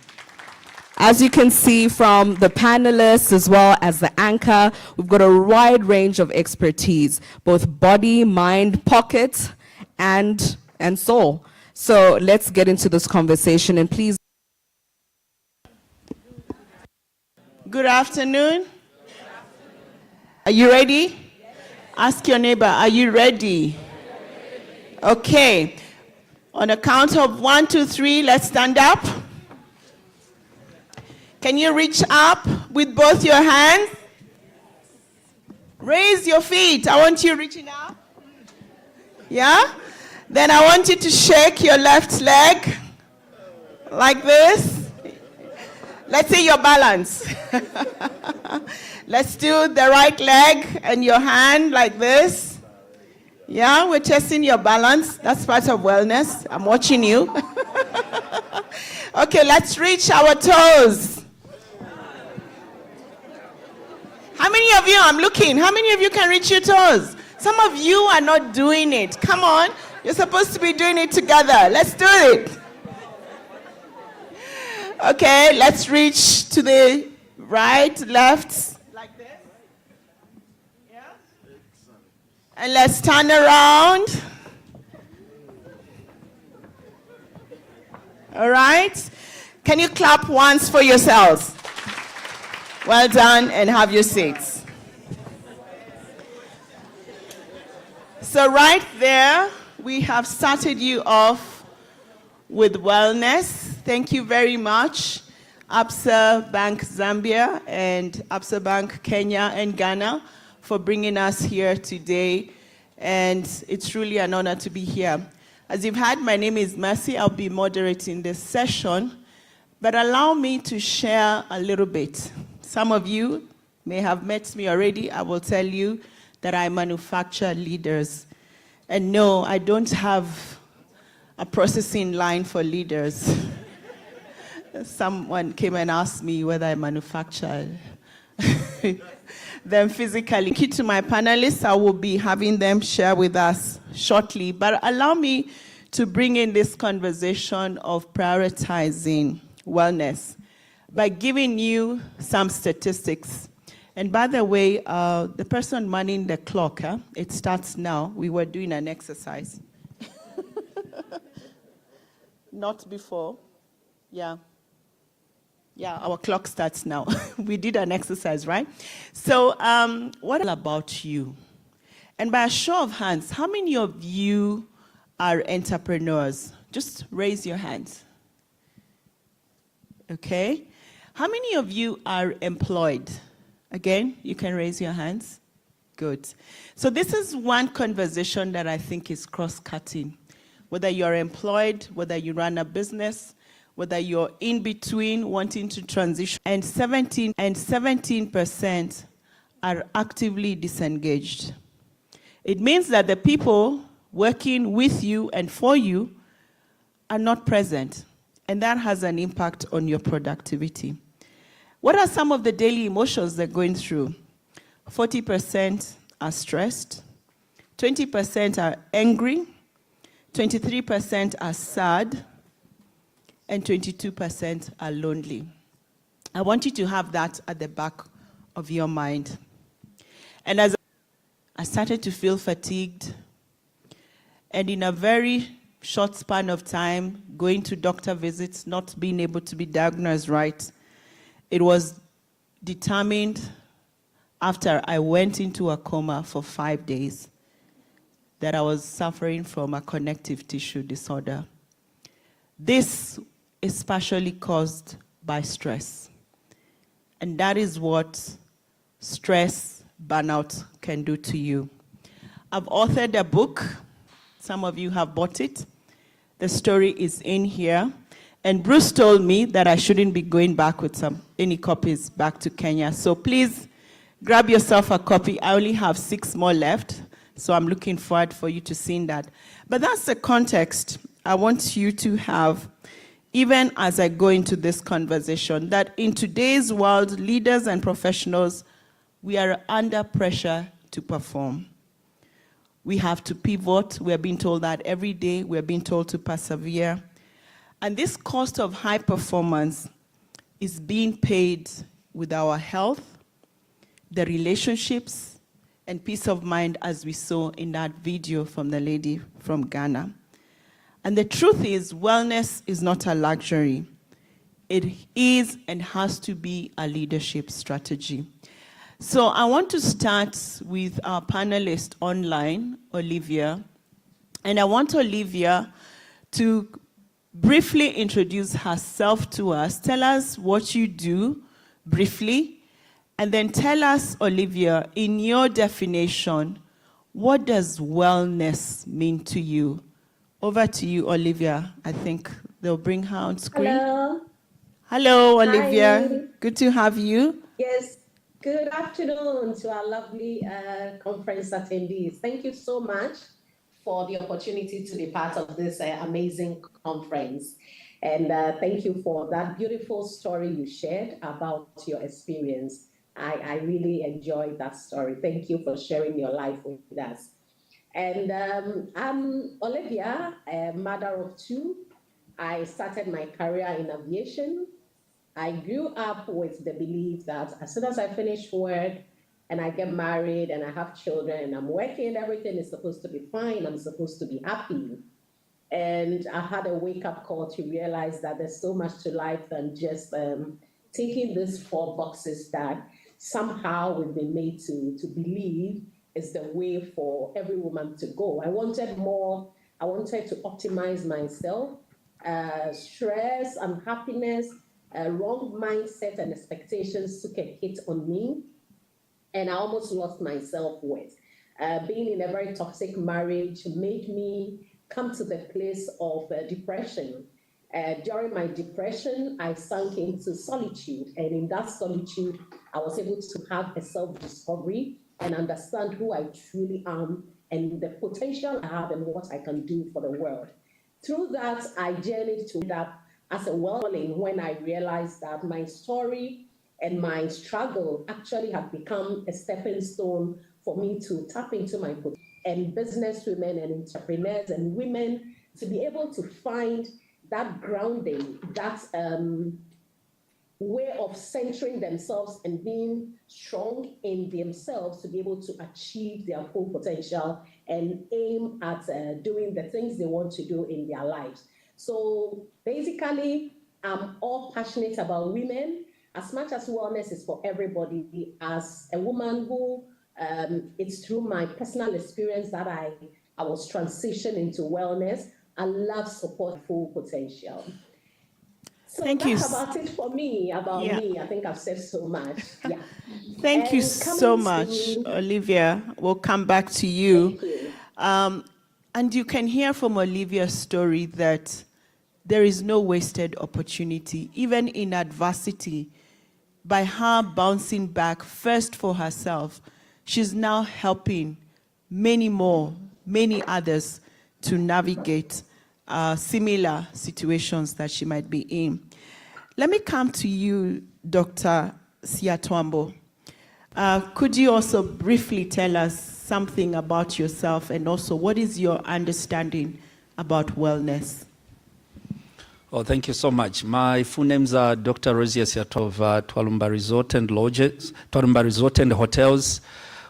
As you can see from the panelists as well as the anchor, we've got a wide range of expertise, both body, mind, pocket, and soul. So let's get into this conversation, and please. Good afternoon. Are you ready? Ask your neighbor, are you ready? Okay. On a count of 1, 2, 3, let's stand up. Can you reach up with both your hands? Raise your feet. I want you reaching up. Yeah? Then I want you to shake your left leg like this. Let's see your balance. Let's do the right leg and your hand like this. Yeah, we're testing your balance. That's part of wellness. I'm watching you. Okay, let's reach our toes. How many of you, I'm looking, how many of you can reach your toes? Some of you are not doing it. Come on. You're supposed to be doing it together. Let's do it. Okay, let's reach to the right, left. Like this. Yeah. And let's turn around. All right. Can you clap once for yourselves? Well done, and have your seats. So right there, we have started you off with wellness. Thank you very much, Absa Bank Zambia and Absa Bank Kenya and Ghana, for bringing us here today. And it's truly an honor to be here. As you've heard, my name is Mercy. I'll be moderating this session. But allow me to share a little bit. Some of you may have met me already. I will tell you that I manufacture leaders. And no, I don't have a processing line for leaders. Someone came and asked me whether I manufacture them physically. Key to my panelists, I will be having them share with us shortly. But allow me to bring in this conversation of prioritizing wellness by giving you some statistics. And by the way, the person manning the clock, it starts now. We were doing an exercise. Not before. Yeah. Yeah, our clock starts now. We did an exercise, right? So what about you? And by a show of hands, how many of you are entrepreneurs? Just raise your hands. Okay. How many of you are employed? Again, you can raise your hands. Good. So this is one conversation that I think is cross-cutting. Whether you're employed, whether you run a business, whether you're in between wanting to transition, and 17% are actively disengaged. It means that the people working with you and for you are not present, and that has an impact on your productivity. What are some of the daily emotions they're going through? 40% are stressed, 20% are angry, 23% are sad, and 22% are lonely. I want you to have that at the back of your mind. And as I started to feel fatigued, and in a very short span of time, going to doctor visits, not being able to be diagnosed right, it was determined after I went into a coma for 5 days that I was suffering from a connective tissue disorder. This is partially caused by stress. And that is what stress burnout can do to you. I've authored a book. Some of you have bought it. The story is in here. And Bruce told me that I shouldn't be going back with any copies back to Kenya. So please grab yourself a copy. I only have 6 more left, so I'm looking forward for you to seeing that. But that's the context I want you to have, even as I go into this conversation, that in today's world, leaders and professionals, we are under pressure to perform. We have to pivot. We're being told that every day. We're being told to persevere. And this cost of high performance is being paid with our health, the relationships, and peace of mind, as we saw in that video from the lady from Ghana. And the truth is, wellness is not a luxury. It is and has to be a leadership strategy. So I want to start with our panelist online, Olivia. And I want Olivia to briefly introduce herself to us. Tell us what you do briefly, and then tell us, Olivia, in your definition, what does wellness mean to you? Over to you, Olivia. I think they'll bring her on screen. Hello. Hello, Olivia. Hi. Good to have you. Yes. Good afternoon to our lovely conference attendees. Thank you so much for the opportunity to be part of this amazing conference. And thank you for that beautiful story you shared about your experience. I really enjoyed that story. Thank you for sharing your life with us. And I'm Olivia, a mother of two. I started my career in aviation. I grew up with the belief that as soon as I finish work and I get married and I have children and I'm working, everything is supposed to be fine. I'm supposed to be happy. And I had a wake-up call to realize that there's so much to life than just taking these 4 boxes that somehow we've been made to believe is the way for every woman to go. I wanted more. I wanted to optimize myself. Stress, unhappiness, wrong mindset and expectations took a hit on me, and I almost lost my self-worth. Being in a very toxic marriage made me come to the place of depression. During my depression, I sank into solitude, and in that solitude, I was able to have a self-discovery and understand who I truly am and the potential I have and what I can do for the world. Through that, I journeyed to end up as a well-being when I realized that my story and my struggle actually had become a stepping stone for me to tap into my potential. And business women and entrepreneurs and women to be able to find that grounding, that way of centering themselves and being strong in themselves to be able to achieve their full potential and aim at doing the things they want to do in their lives. So basically, I'm all passionate about women. As much as wellness is for everybody, as a woman who it's through my personal experience that I was transitioned into wellness. I love support full potential. So Thank you. that's about it for me, Yeah. me. I think I've said so much. Yeah. Thank you And so coming much, to- Olivia. We'll come back to you. Thank you. And you can hear from Olivia's story that there is no wasted opportunity, even in adversity. By her bouncing back first for herself, she's now helping many others to navigate similar situations that she might be in. Let me come to you, Dr. Siatwambo. Could you also briefly tell us something about yourself and also what is your understanding about wellness? Oh, thank you so much. My full names are Dr. Rosie Siato of Twalumba Resort and Lodges, Twalumba Resort and Hotels.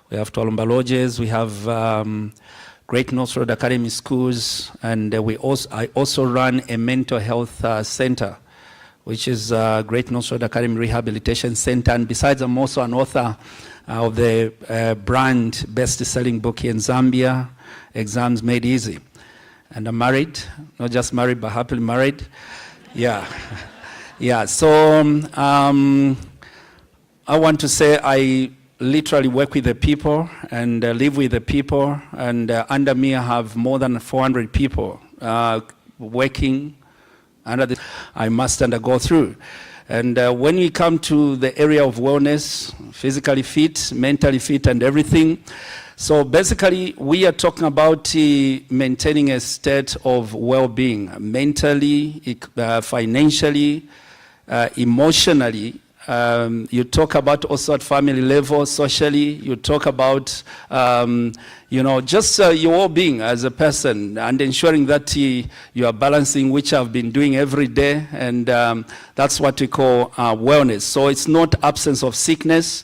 We have Twalumba Lodges. We have Great North Road Academy Schools, and I also run a mental health center, which is Great North Road Academy Rehabilitation Center. And besides, I'm also an author of the brand best-selling book here in Zambia, Exams Made Easy. And I'm married, not just married, but happily married. Yeah. Yeah, so I want to say I literally work with the people and live with the people. And under me, I have more than 400 people working under this I must undergo through. And when we come to the area of wellness, physically fit, mentally fit, and everything, so basically, we are talking about maintaining a state of well-being, mentally, financially, emotionally. You talk about also at family level, socially. You talk about, just your well-being as a person and ensuring that you are balancing, which I've been doing every day. And that's what we call wellness. So it's not absence of sickness.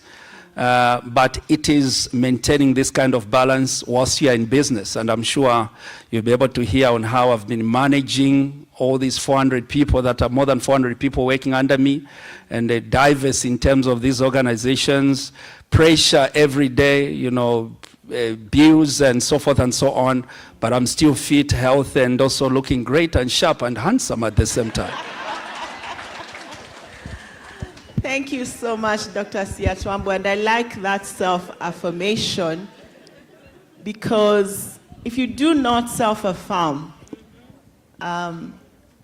But it is maintaining this kind of balance whilst you are in business. And I'm sure you'll be able to hear on how I've been managing all these 400 people that are more than 400 people working under me, and they diverse in terms of these organizations, pressure every day, bills and so forth and so on. But I'm still fit, healthy, and also looking great and sharp and handsome at the same time. Thank you so much, Dr. Siatwambo, and I like that self-affirmation because if you do not self-affirm,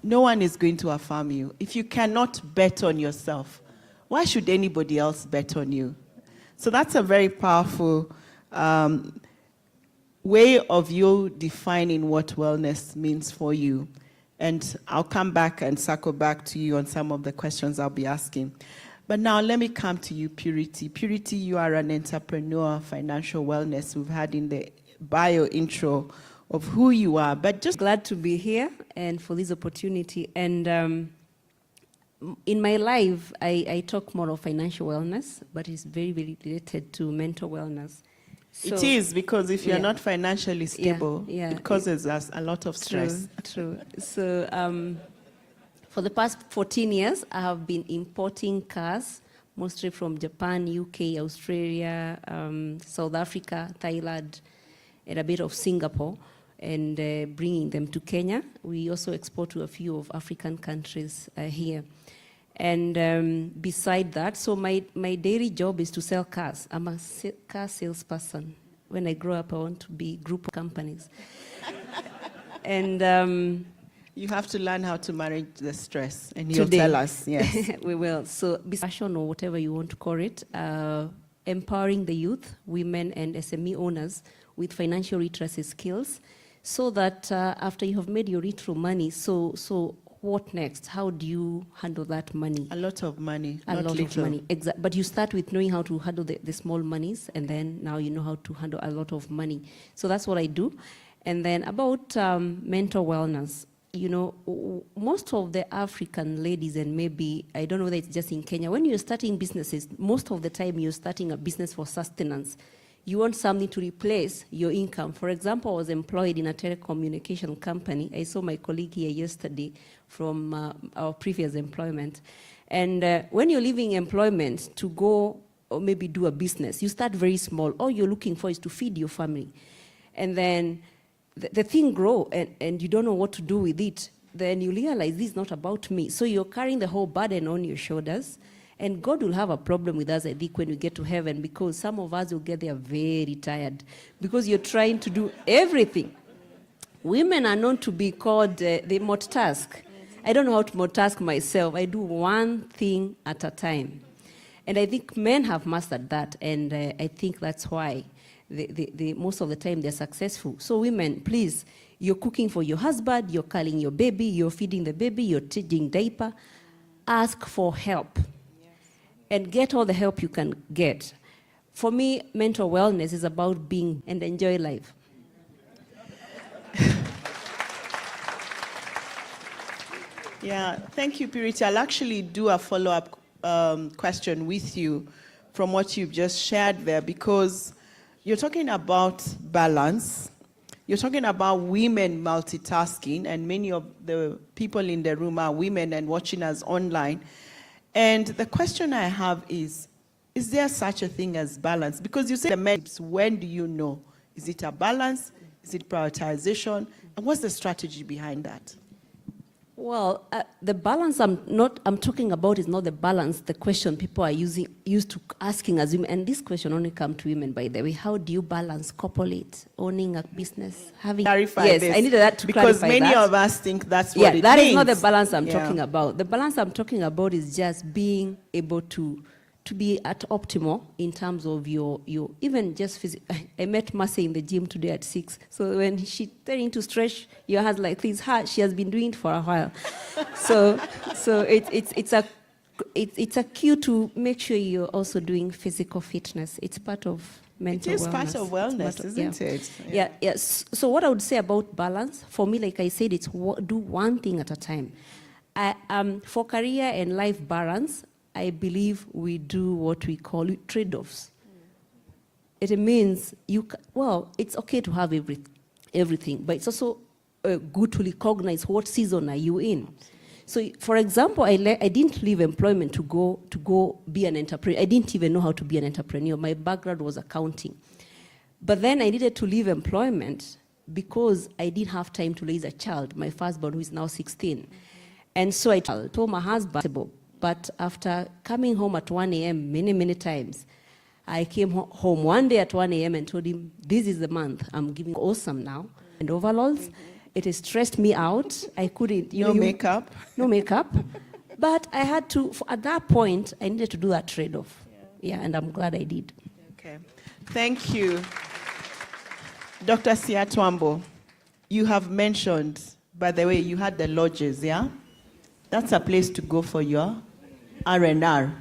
no one is going to affirm you. If you cannot bet on yourself, why should anybody else bet on you? So that's a very powerful way of you defining what wellness means for you. And I'll come back and circle back to you on some of the questions I'll be asking. But now let me come to you, Purity. Purity, you are an entrepreneur, financial wellness. We've had in the bio intro of who you are, but just Glad to be here and for this opportunity. And in my life, I talk more of financial wellness, but it's very, very related to mental wellness. it is, because if you're yeah. not financially stable, yeah, it causes us a lot of stress. True. So for the past 14 years, I have been importing cars, mostly from Japan, UK, Australia, South Africa, Thailand, and a bit of Singapore, and bringing them to Kenya. We also export to a few of African countries here. And beside that, so my daily job is to sell cars. I'm a car salesperson. When I grow up, I want to be group of companies. And You have to learn how to manage the stress, and you'll today, tell us, yes. we will. So, passion or whatever you want to call it, empowering the youth, women, and SME owners with financial literacy skills, so that after you have made your little money, so what next? How do you handle that money? A lot of money, A not lot little. of money, exactly. But you start with knowing how to handle the small monies, and then now you know how to handle a lot of money. So that's what I do. And then about mental wellness, you know, most of the African ladies, and maybe, I don't know whether it's just in Kenya, when you're starting businesses, most of the time you're starting a business for sustenance. You want something to replace your income. For example, I was employed in a telecommunication company. I saw my colleague here yesterday from our previous employment. And when you're leaving employment to go or maybe do a business, you start very small. All you're looking for is to feed your family. And then the thing grows, and you don't know what to do with it. Then you realize this is not about me. So you're carrying the whole burden on your shoulders. And God will have a problem with us, I think, when we get to heaven, because some of us will get there very tired, because you're trying to do everything. Women are known to be called, they multitask. I don't know how to multitask myself. I do one thing at a time. And I think men have mastered that, and I think that's why most of the time they're successful. So women, please, you're cooking for your husband, you're curling your baby, you're feeding the baby, you're changing diaper. Ask for help. And get all the help you can get. For me, mental wellness is about being and enjoy life. Yeah, thank you, Purity. I'll actually do a follow-up question with you from what you've just shared there, because you're talking about balance. You're talking about women multitasking, and many of the people in the room are women and watching us online. And the question I have is there such a thing as balance? Because you say the men, when do you know? Is it a balance? Is it prioritization? And what's the strategy behind that? Well, the balance I'm talking about is not the balance, the question people are used to asking as women. And this question only comes to women, by the way. How do you balance copulate, owning a business, having... Clarify yes, this, I needed that to because clarify many that. of us think that's what it that means. is not the balance I'm talking about. The balance I'm talking about is just being able to be at optimal in terms of your even just physical. I met Mercy in the gym today at 6. So when she's turning to stretch your hands like this, she has been doing it for a while. so it's a cue to make sure you're also doing physical fitness. It's part of mental wellness. It is part of wellness, isn't it? Yeah. So what I would say about balance, for me, like I said, it's do one thing at a time. For career and life balance, I believe we do what we call trade-offs. It means it's okay to have everything, but it's also good to recognize what season are you in. So, for example, I didn't leave employment to go be an entrepreneur. I didn't even know how to be an entrepreneur. My background was accounting. But then I needed to leave employment because I didn't have time to raise a child, my firstborn, who is now 16. And so I told my husband, but after coming home at 1 a.m. many times, I came home one day at 1 a.m. and told him, this is the month I'm giving awesome now. And overalls, it has stressed me out. I couldn't, No makeup. But I had to, at that point, I needed to do that trade-off. Yeah, and I'm glad I did. Okay. Thank you. Dr. Siatwambo, you have mentioned, by the way, you had the lodges, yeah? That's a place to go for your R&R.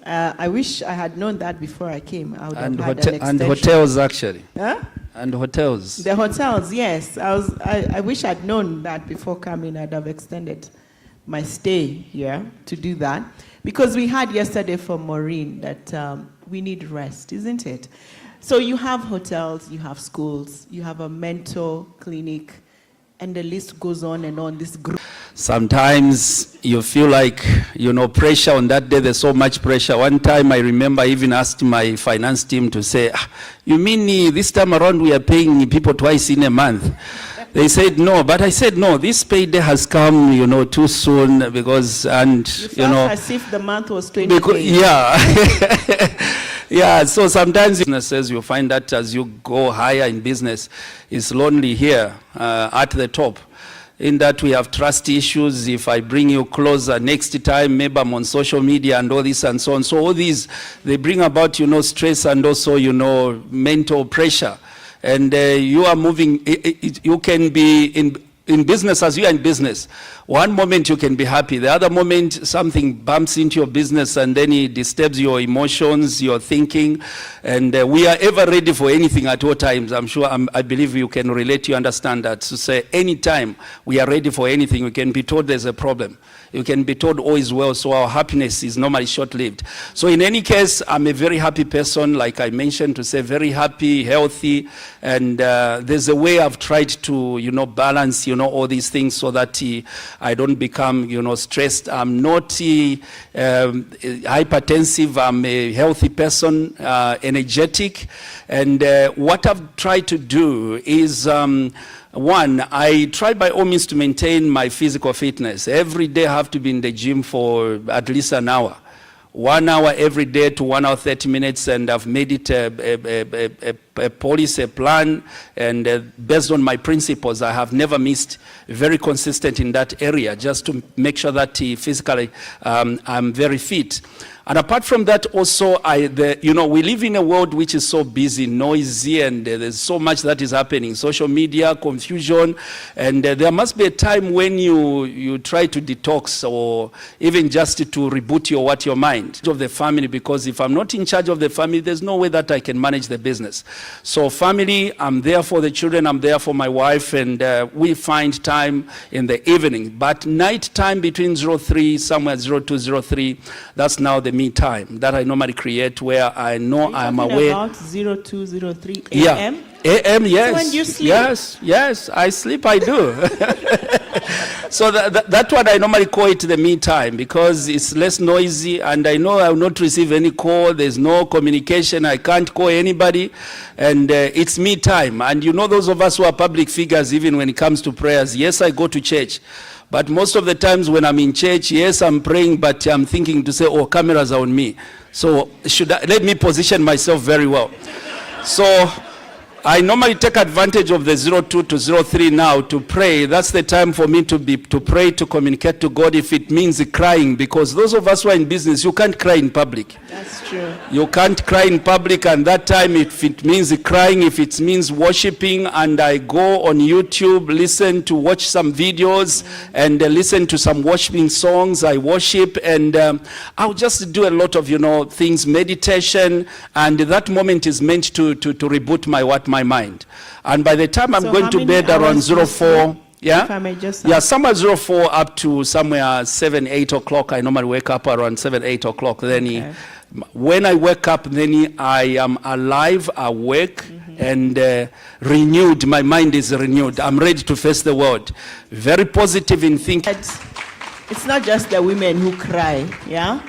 I wish I had known that before I came. I would And, have had an and extension. hotels, actually. Huh? And hotels. The hotels, yes. I wish I'd known that before coming. I'd have extended my stay here to do that. Because we had yesterday from Maureen that we need rest, isn't it? So you have hotels, you have schools, you have a mentor clinic, and the list goes on and on. This group. Sometimes you feel like, pressure on that day. There's so much pressure. One time I remember I even asked my finance team to say, you mean this time around we are paying people twice in a month? They said no, but I said no, this payday has come, too soon because, and, You felt as if the month was 20 days. Yeah. Yeah, so sometimes businesses, you find that as you go higher in business, it's lonely here at the top. In that we have trust issues. If I bring you closer next time, maybe I'm on social media and all this and so on. So all these, they bring about, stress and also, mental pressure. And you are moving, you can be in business as you are in business. One moment you can be happy, the other moment something bumps into your business and then it disturbs your emotions, your thinking. And we are ever ready for anything at all times. I'm sure, I believe you can relate, you understand that. To say anytime we are ready for anything, we can be told there's a problem. You can be told all is well, so our happiness is normally short-lived. So in any case, I'm a very happy person, like I mentioned, to say very happy, healthy, and there's a way I've tried to, balance, all these things so that I don't become, stressed. I'm not hypertensive. I'm a healthy person, energetic, and what I've tried to do is one, I try by all means to maintain my physical fitness. Every day I have to be in the gym for at least an hour. 1 hour every day to 1 hour 30 minutes, and I've made it a policy, a plan, and based on my principles, I have never missed. Very consistent in that area, just to make sure that physically I'm very fit. And apart from that, also, we live in a world which is so busy, noisy, and there's so much that is happening. Social media, confusion, and there must be a time when you try to detox or even just to reboot your mind of the family, because if I'm not in charge of the family, there's no way that I can manage the business. So family, I'm there for the children, I'm there for my wife, and we find time in the evening. But night time between 03, somewhere 02, 03, that's now the me time that I normally create, where I know I'm aware. About 02:03 a.m. Yeah. AM, yes. So when you sleep? Yes, I sleep, I do. So that what I normally call it the me time, because it's less noisy, and I know I will not receive any call, there's no communication, I can't call anybody, and it's me time. And those of us who are public figures, even when it comes to prayers, yes, I go to church. But most of the times when I'm in church, yes, I'm praying, but I'm thinking to say, oh, cameras are on me. So let me position myself very well. So I normally take advantage of the 02 to 03 now to pray. That's the time for me to pray, to communicate to God, if it means crying, because those of us who are in business, you can't cry in public. That's true. You can't cry in public, and that time, if it means crying, if it means worshiping, and I go on YouTube, watch some videos, and listen to some worshiping songs, I worship, and I'll just do a lot of, things, meditation, and that moment is meant to reboot my mind. And by the time I'm going to bed around 04, yeah? If I may just Yeah, somewhere 04 up to somewhere 7, 8 o'clock. I normally wake up around 7, 8 o'clock. Then when I wake up, then I am alive, awake, and renewed. My mind is renewed. I'm ready to face the world. Very positive in thinking. It's not just the women who cry, yeah?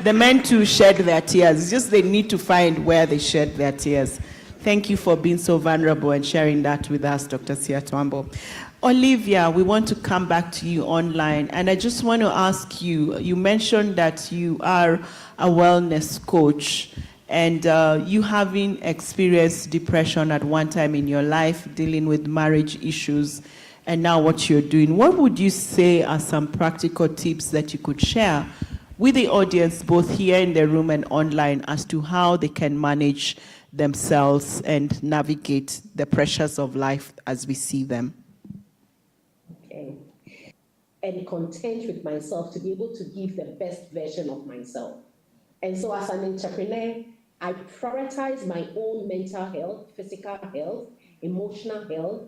The men too shed their tears. It's just they need to find where they shed their tears. Thank you for being so vulnerable and sharing that with us, Dr. Siatwambo. Olivia, we want to come back to you online. And I just want to ask you, you mentioned that you are a wellness coach, and you having experienced depression at one time in your life, dealing with marriage issues, and now what you're doing. What would you say are some practical tips that you could share with the audience, both here in the room and online, as to how they can manage themselves and navigate the pressures of life as we see them? Okay. And content with myself to be able to give the best version of myself. And so as an entrepreneur, I prioritize my own mental health, physical health, emotional health,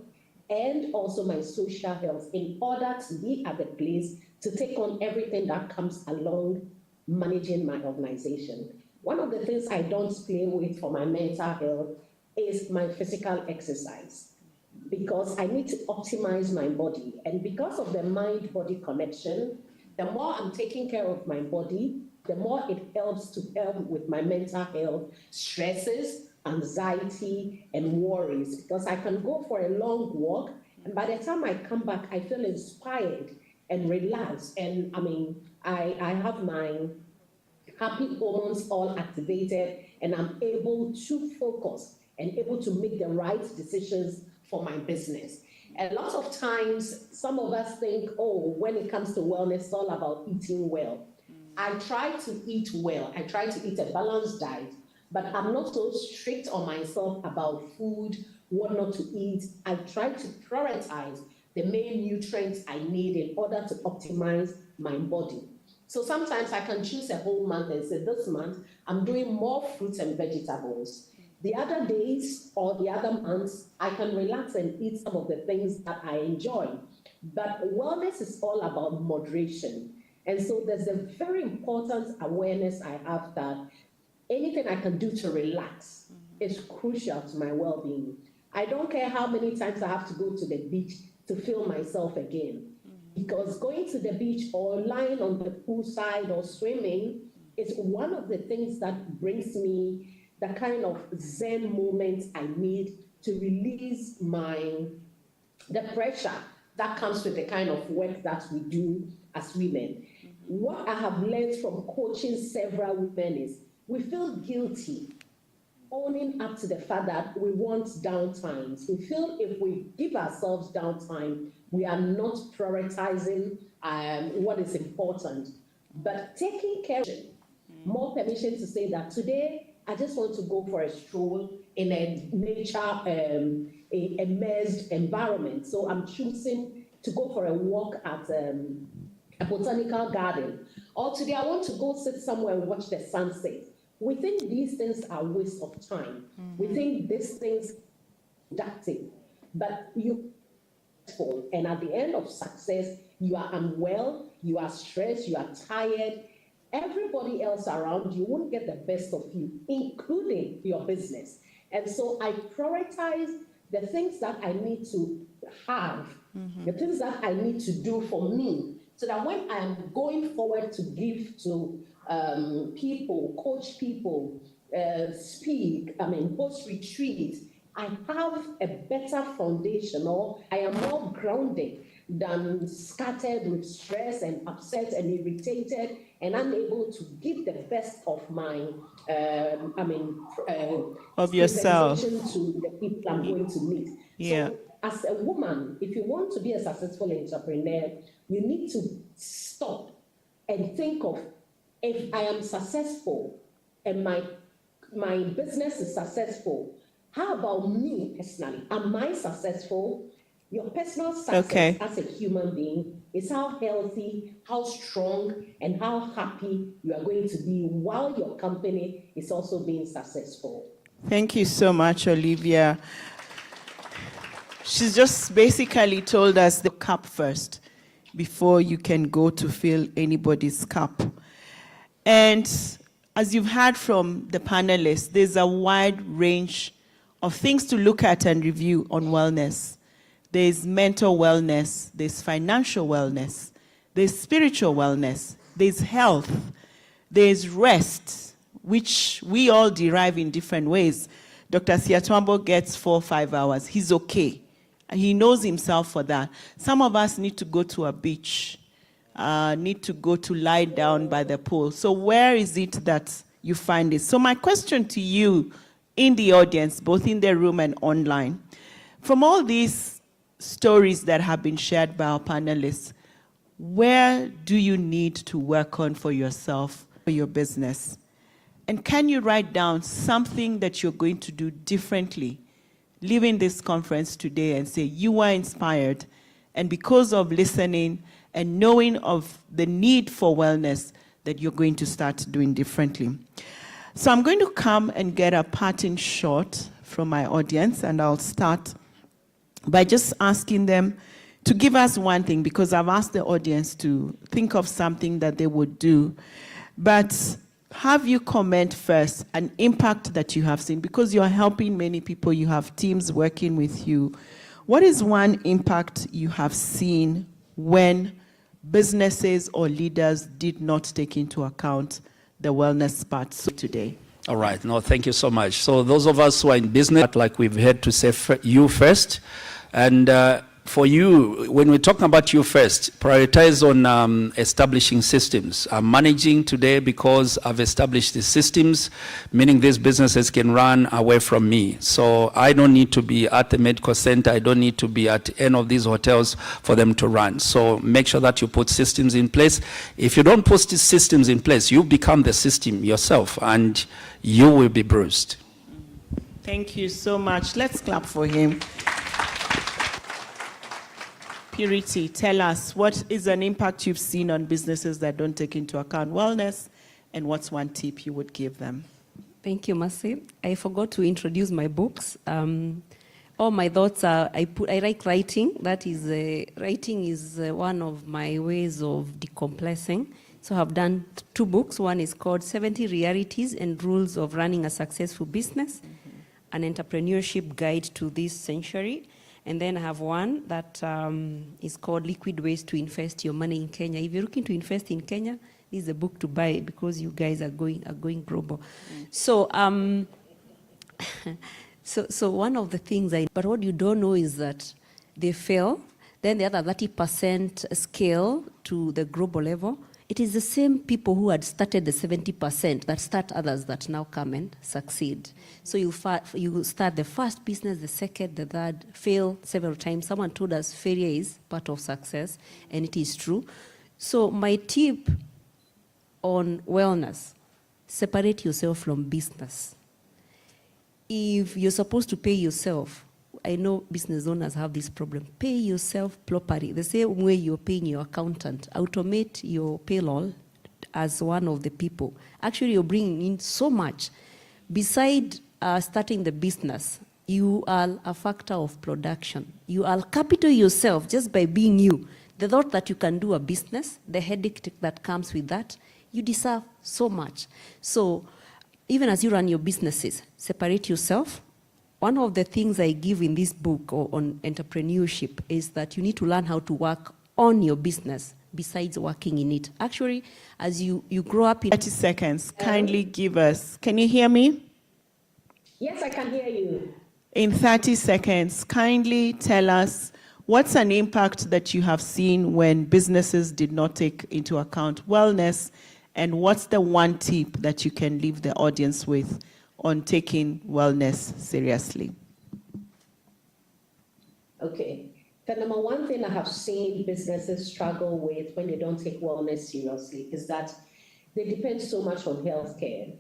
and also my social health in order to be at the place to take on everything that comes along managing my organization. One of the things I don't play with for my mental health is my physical exercise, because I need to optimize my body. And because of the mind-body connection, the more I'm taking care of my body, the more it helps to help with my mental health, stresses, anxiety, and worries. Because I can go for a long walk, and by the time I come back, I feel inspired and relaxed. And I have my happy hormones all activated, and I'm able to focus and able to make the right decisions for my business. And lots of times, some of us think, oh, when it comes to wellness, it's all about eating well. I try to eat well. I try to eat a balanced diet, but I'm not so strict on myself about food, what not to eat. I try to prioritize the main nutrients I need in order to optimize my body. So sometimes I can choose a whole month and say, this month, I'm doing more fruits and vegetables. The other days or the other months, I can relax and eat some of the things that I enjoy. But wellness is all about moderation. And so there's a very important awareness I have that anything I can do to relax is crucial to my well-being. I don't care how many times I have to go to the beach to feel myself again. Because going to the beach or lying on the poolside or swimming is one of the things that brings me the kind of Zen moment I need to release the pressure that comes with the kind of work that we do as women. What I have learned from coaching several women is we feel guilty owning up to the fact that we want downtimes. We feel if we give ourselves downtime, we are not prioritizing what is important. But taking care, more permission to say that today, I just want to go for a stroll in a nature, immersed environment. So I'm choosing to go for a walk at a botanical garden. Or today I want to go sit somewhere and watch the sunset. We think these things are waste of time. We think these things are productive, but and at the end of success, you are unwell, you are stressed, you are tired. Everybody else around you won't get the best of you, including your business. And so I prioritize the things that I need to have, the things that I need to do for me, so that when I'm going forward to give to people, coach people, speak, host retreat, I have a better foundation, or I am more grounded than scattered with stress and upset and irritated and unable to give the best of my, of yourself to the people I'm going to meet. Yeah. So as a woman, if you want to be a successful entrepreneur, you need to stop and think of, if I am successful and my business is successful, how about me personally? Am I successful? Your personal success as a human being is how healthy, how strong, and how happy you are going to be while your company is also being successful. Thank you so much, Olivia. She's just basically told us the cup first before you can go to fill anybody's cup. And as you've heard from the panelists, there's a wide range of things to look at and review on wellness. There's mental wellness, there's financial wellness, there's spiritual wellness, there's health, there's rest, which we all derive in different ways. Dr. Siatwambo gets 4 or 5 hours. He's okay. He knows himself for that. Some of us need to go to a beach, need to go to lie down by the pool. So where is it that you find it? So my question to you in the audience, both in the room and online, from all these stories that have been shared by our panelists, where do you need to work on for yourself, for your business? And can you write down something that you're going to do differently, leaving this conference today and say you were inspired, and because of listening and knowing of the need for wellness, that you're going to start doing differently. So I'm going to come and get a parting shot from my audience, and I'll start by just asking them to give us one thing, because I've asked the audience to think of something that they would do. But have you comment first an impact that you have seen, because you're helping many people, you have teams working with you. What is one impact you have seen when businesses or leaders did not take into account the wellness part today? All right. No, thank you so much. So those of us who are in business, like we've had to say you first. And for you, when we're talking about you first, prioritize on establishing systems. I'm managing today because I've established the systems, meaning these businesses can run away from me. So I don't need to be at the medical center. I don't need to be at any of these hotels for them to run. So make sure that you put systems in place. If you don't put these systems in place, you become the system yourself and you will be bruised. Thank you so much. Let's clap for him. Purity, tell us, what is an impact you've seen on businesses that don't take into account wellness, and what's one tip you would give them? Thank you, Mercy. I forgot to introduce my books. All my thoughts are, I like writing. That is, writing is one of my ways of decompressing. So I've done 2 books. One is called 70 Realities and Rules of Running a Successful Business, an entrepreneurship guide to this century. And then I have one that is called Liquid Ways to Invest Your Money in Kenya. If you're looking to invest in Kenya, this is a book to buy because you guys are going global. So, so one of the things but what you don't know is that they fail. Then the other 30% scale to the global level. It is the same people who had started the 70% that start others that now come and succeed. So you start the first business, the second, the third, fail several times. Someone told us failure is part of success, and it is true. So my tip on wellness, separate yourself from business. If you're supposed to pay yourself, I know business owners have this problem. Pay yourself properly. The same way you're paying your accountant. Automate your payroll as one of the people. Actually, you're bringing in so much. Beside starting the business, you are a factor of production. You are capital yourself just by being you. The thought that you can do a business, the headache that comes with that, you deserve so much. So even as you run your businesses, separate yourself. One of the things I give in this book on entrepreneurship is that you need to learn how to work on your business besides working in it. Actually, as you grow up in 30 seconds, kindly give us, can you hear me? Yes, I can hear you. In 30 seconds, kindly tell us what's an impact that you have seen when businesses did not take into account wellness, and what's the one tip that you can leave the audience with on taking wellness seriously? Okay. The number one thing I have seen businesses struggle with when they don't take wellness seriously is that they depend so much on healthcare.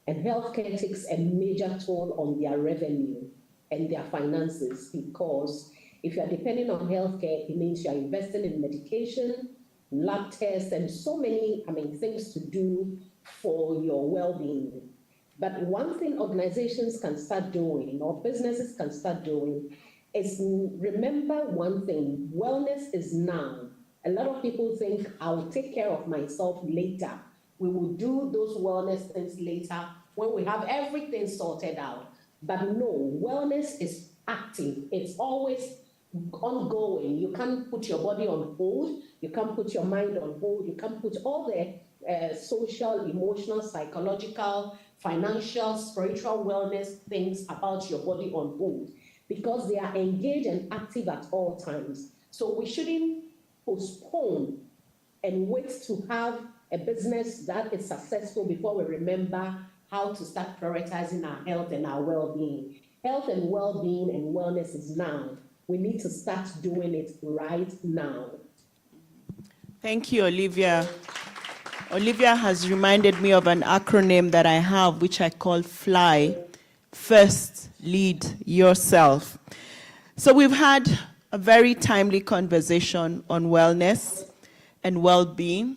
And healthcare takes a major toll on their revenue and their finances, because if you're depending on healthcare, it means you're investing in medication, lab tests, and so many things to do for your well-being. But one thing organizations can start doing, or businesses can start doing, is remember one thing: wellness is now. A lot of people think, I'll take care of myself later. We will do those wellness things later when we have everything sorted out. But no, wellness is active. It's always ongoing. You can't put your body on hold. You can't put your mind on hold. You can't put all the social, emotional, psychological, financial, spiritual wellness things about your body on hold, because they are engaged and active at all times. So we shouldn't postpone and wait to have a business that is successful before we remember how to start prioritizing our health and our well-being. Health and well-being and wellness is now. We need to start doing it right now. Thank you, Olivia. Olivia has reminded me of an acronym that I have, which I call FLY. First, lead yourself. So we've had a very timely conversation on wellness and well-being.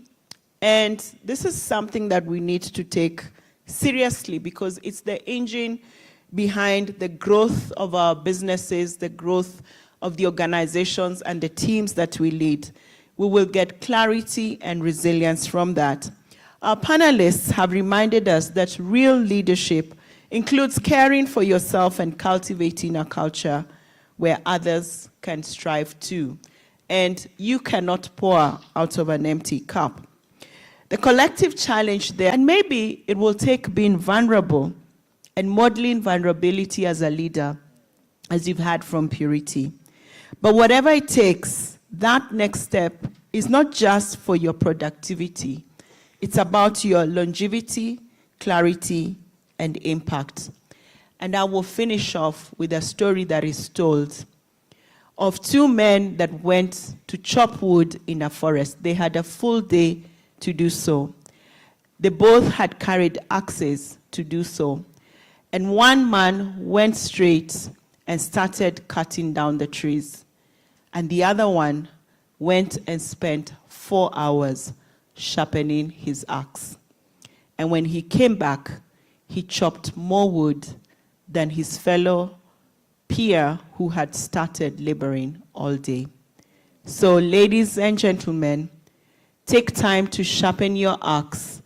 And this is something that we need to take seriously because it's the engine behind the growth of our businesses, the growth of the organizations and the teams that we lead. We will get clarity and resilience from that. Our panelists have reminded us that real leadership includes caring for yourself and cultivating a culture where others can strive too. And you cannot pour out of an empty cup. The collective challenge there, and maybe it will take being vulnerable and modeling vulnerability as a leader, as you've had from Purity. But whatever it takes, that next step is not just for your productivity. It's about your longevity, clarity, and impact. And I will finish off with a story that is told of two men that went to chop wood in a forest. They had a full day to do so. They both had carried axes to do so. And one man went straight and started cutting down the trees. And the other one went and spent 4 hours sharpening his axe. And when he came back, he chopped more wood than his fellow peer who had started laboring all day. So, ladies and gentlemen, take time to sharpen your axe,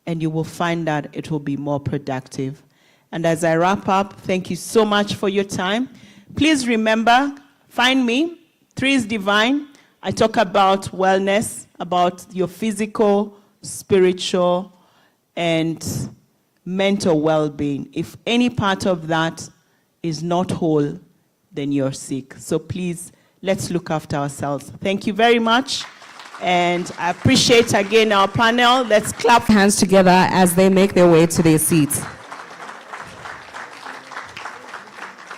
and you will find that it will be more productive. And as I wrap up, thank you so much for your time. Please remember, find me, 3 is Divine. I talk about wellness, about your physical, spiritual, and mental well-being. If any part of that is not whole, then you're sick. So please, let's look after ourselves. Thank you very much. And I appreciate again our panel. Let's clap Hands together as they make their way to their seats.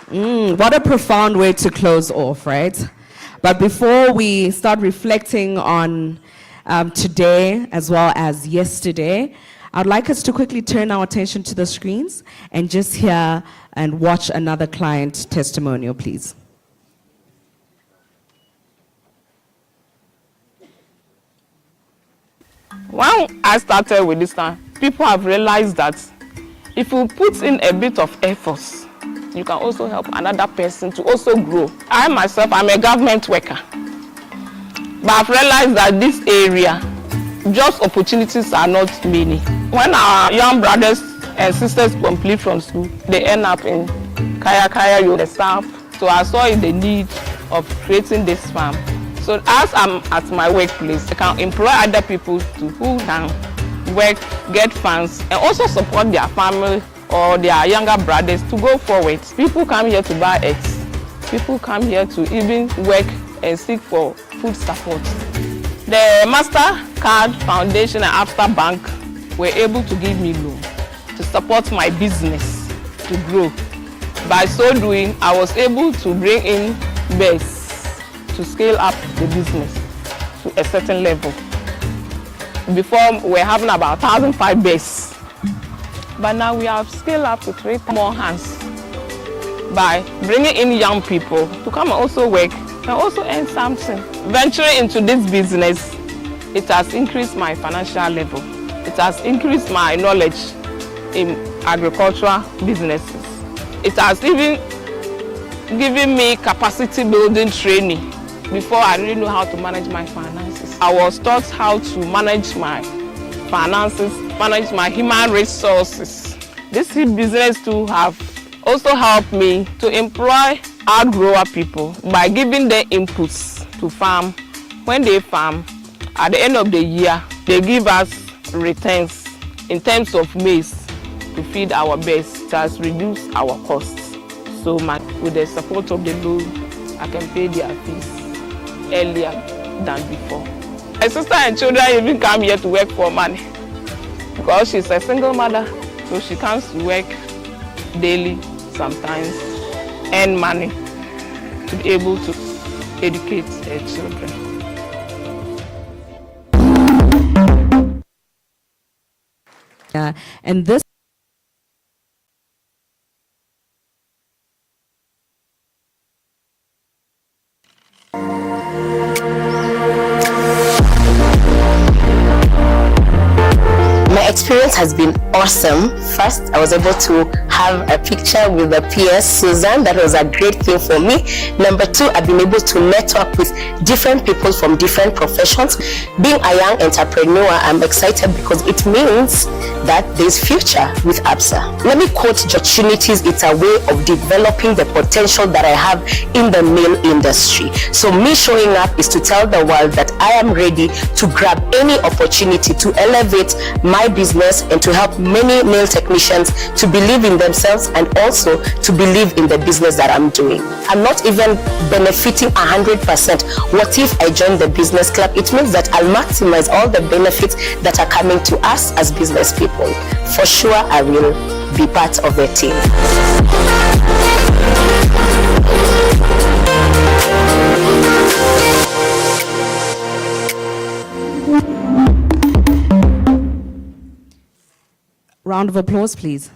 What a profound way to close off, right? But before we start reflecting on today as well as yesterday, I'd like us to quickly turn our attention to the screens and just hear and watch another client testimonial, please. When I started with this time, people have realized that if you put in a bit of effort, you can also help another person to also grow. I myself, I'm a government worker. But I've realized that this area, just opportunities are not many. When our young brothers and sisters complete from school, they end up in Kaya, the staff. So I saw the need of creating this farm. So as I'm at my workplace, I can employ other people who can work, get funds, and also support their family or their younger brothers to go forward. People come here to buy eggs. People come here to even work and seek for food support. The MasterCard Foundation and Absa Bank were able to give me loan to support my business to grow. By so doing, I was able to bring in base to scale up the business to a certain level. Before, we were having about 1,005 base. But now we have scaled up to 3 more hands by bringing in young people to come and also work and also earn something. Venturing into this business, it has increased my financial level. It has increased my knowledge in agricultural businesses. It has even given me capacity building training before I really know how to manage my finances. I was taught how to manage my finances, manage my human resources. This business too have also helped me to employ our grower people by giving them inputs to farm. When they farm, at the end of the year, they give us returns in terms of maize to feed our birds. It has reduced our costs so much. With the support of the loan, I can pay their fees earlier than before. My sister and children even come here to work for money because she's a single mother, so she comes to work daily, sometimes earn money to be able to educate her children. And this event has been awesome. First, I was able to have a picture with the PS Susan. That was a great thing for me. Number two, I've been able to network with different people from different professions. Being a young entrepreneur, I'm excited because it means that there's future with Absa. Let me quote Opportunities. It's a way of developing the potential that I have in the nail industry. So me showing up is to tell the world that I am ready to grab any opportunity to elevate my business and to help many nail technicians to believe in themselves and also to believe in the business that I'm doing. I'm not even benefiting 100%. What if I join the business club? It means that I'll maximize all the benefits that are coming to us as business people. For sure, I will be part of the team. Round of applause, please.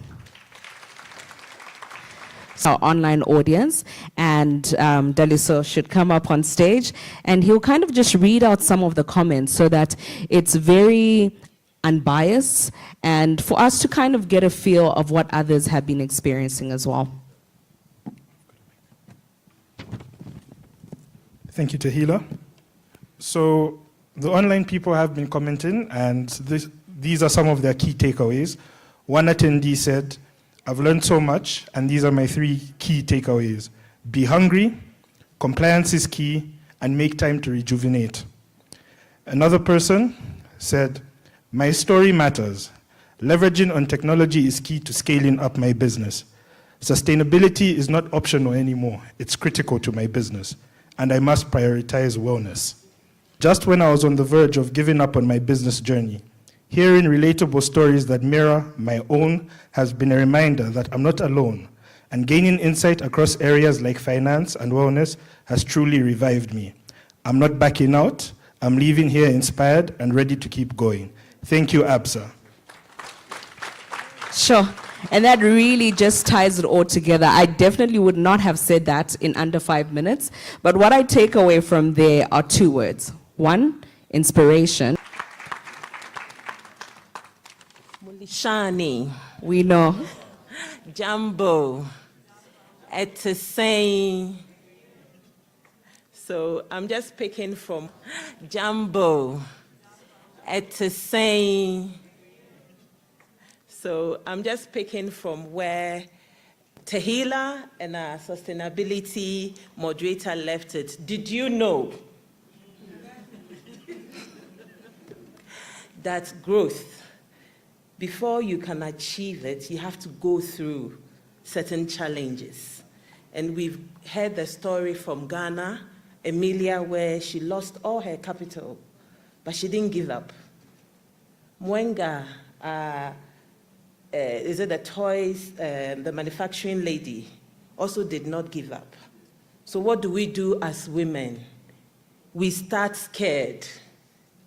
Our online audience, and Daliso should come up on stage, and he'll kind of just read out some of the comments so that it's very unbiased and for us to kind of get a feel of what others have been experiencing as well. Thank you, Tahila. So the online people have been commenting, and these are some of their key takeaways. One attendee said, I've learned so much, and these are my 3 key takeaways. Be hungry, compliance is key, and make time to rejuvenate. Another person said, my story matters. Leveraging on technology is key to scaling up my business. Sustainability is not optional anymore. It's critical to my business, and I must prioritize wellness. Just when I was on the verge of giving up on my business journey, hearing relatable stories that mirror my own has been a reminder that I'm not alone, and gaining insight across areas like finance and wellness has truly revived me. I'm not backing out. I'm leaving here inspired and ready to keep going. Thank you, Absa. Sure. And that really just ties it all together. I definitely would not have said that in under 5 minutes. But what I take away from there are 2 words. 1, inspiration. Shani. We know. Jumbo. Etisane. So I'm just picking from Jumbo. Etisane. So I'm just picking from where Tahila and our sustainability moderator left it. Did you know that growth, before you can achieve it, you have to go through certain challenges? And we've heard the story from Ghana, Emilia, where she lost all her capital, but she didn't give up. Mwenga, is it the toys, the manufacturing lady, also did not give up. So what do we do as women? We start scared.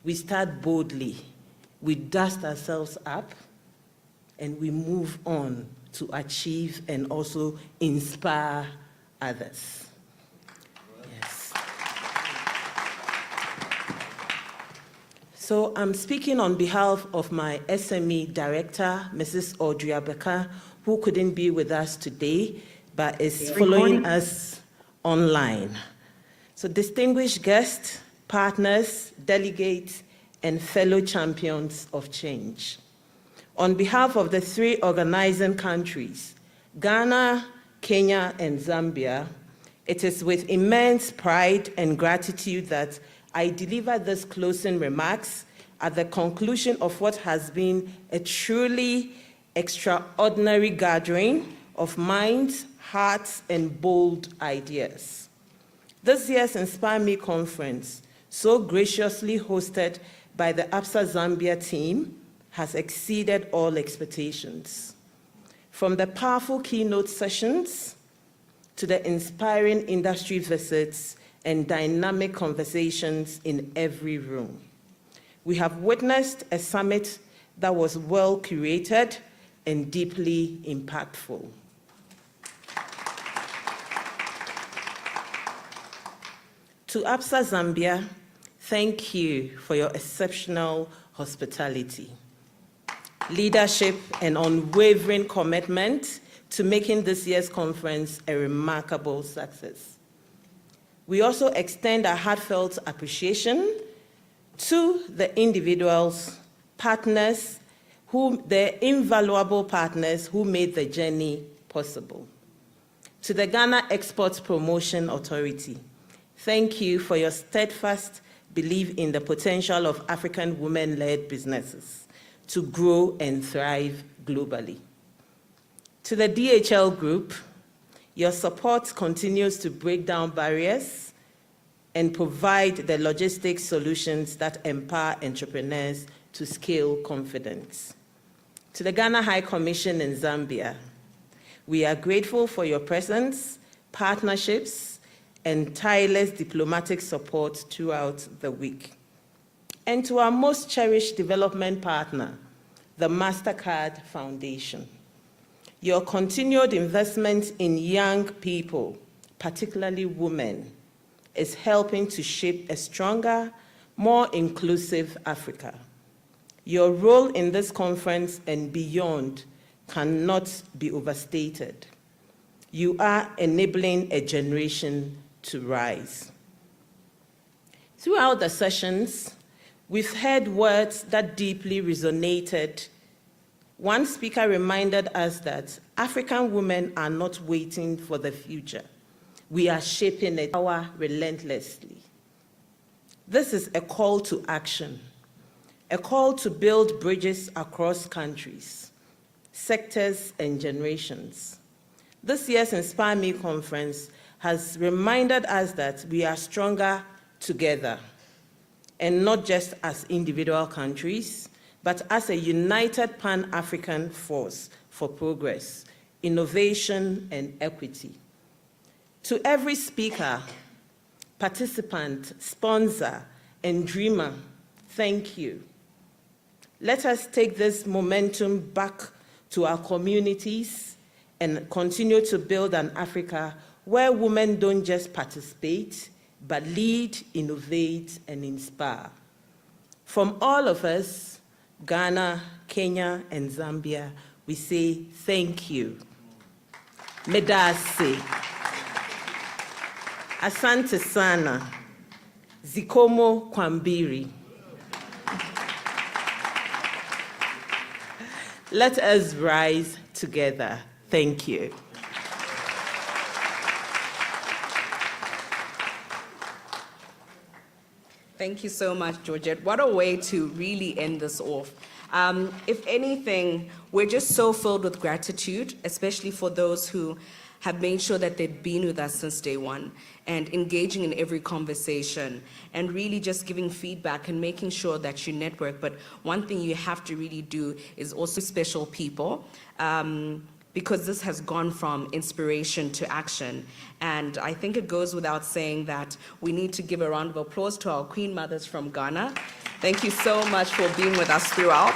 We start boldly. We dust ourselves up, and we move on to achieve and also inspire others. Yes. So I'm speaking on behalf of my SME director, Mrs. Audrey Abeka, who couldn't be with us today, but is following us online. So distinguished guests, partners, delegates, and fellow champions of change. On behalf of the 3 organizing countries, Ghana, Kenya, and Zambia, it is with immense pride and gratitude that I deliver these closing remarks at the conclusion of what has been a truly extraordinary gathering of minds, hearts, and bold ideas. This year's Inspire Me conference, so graciously hosted by the Absa Zambia team, has exceeded all expectations. From the powerful keynote sessions to the inspiring industry visits and dynamic conversations in every room, we have witnessed a summit that was well curated and deeply impactful. To Absa Zambia, thank you for your exceptional hospitality. leadership, and unwavering commitment to making this year's conference a remarkable success. We also extend our heartfelt appreciation to the individuals, partners, the invaluable partners who made the journey possible. To the Ghana Exports Promotion Authority, thank you for your steadfast belief in the potential of African women-led businesses to grow and thrive globally. To the DHL Group, your support continues to break down barriers and provide the logistics solutions that empower entrepreneurs to scale confidence. To the Ghana High Commission in Zambia, we are grateful for your presence, partnerships, and tireless diplomatic support throughout the week. And to our most cherished development partner, the MasterCard Foundation, your continued investment in young people, particularly women, is helping to shape a stronger, more inclusive Africa. Your role in this conference and beyond cannot be overstated. You are enabling a generation to rise. Throughout the sessions, we've heard words that deeply resonated. One speaker reminded us that African women are not waiting for the future. We are shaping it relentlessly. This is a call to action, a call to build bridges across countries, sectors, and generations. This year's Inspire Me conference has reminded us that we are stronger together, and not just as individual countries, but as a united Pan-African force for progress, innovation, and equity. To every speaker, participant, sponsor, and dreamer, thank you. Let us take this momentum back to our communities and continue to build an Africa where women don't just participate, but lead, innovate, and inspire. From all of us, Ghana, Kenya, and Zambia, we say thank you. Medase. Asante sana. Zikomo Kwambiri. Let us rise together. Thank you. Thank you so much, Georgette. What a way to really end this off. If anything, we're just so filled with gratitude, especially for those who have made sure that they've been with us since day one and engaging in every conversation and really just giving feedback and making sure that you network. But one thing you have to really do is also special people, because this has gone from inspiration to action. And I think it goes without saying that we need to give a round of applause to our Queen Mothers from Ghana. Thank you so much for being with us throughout.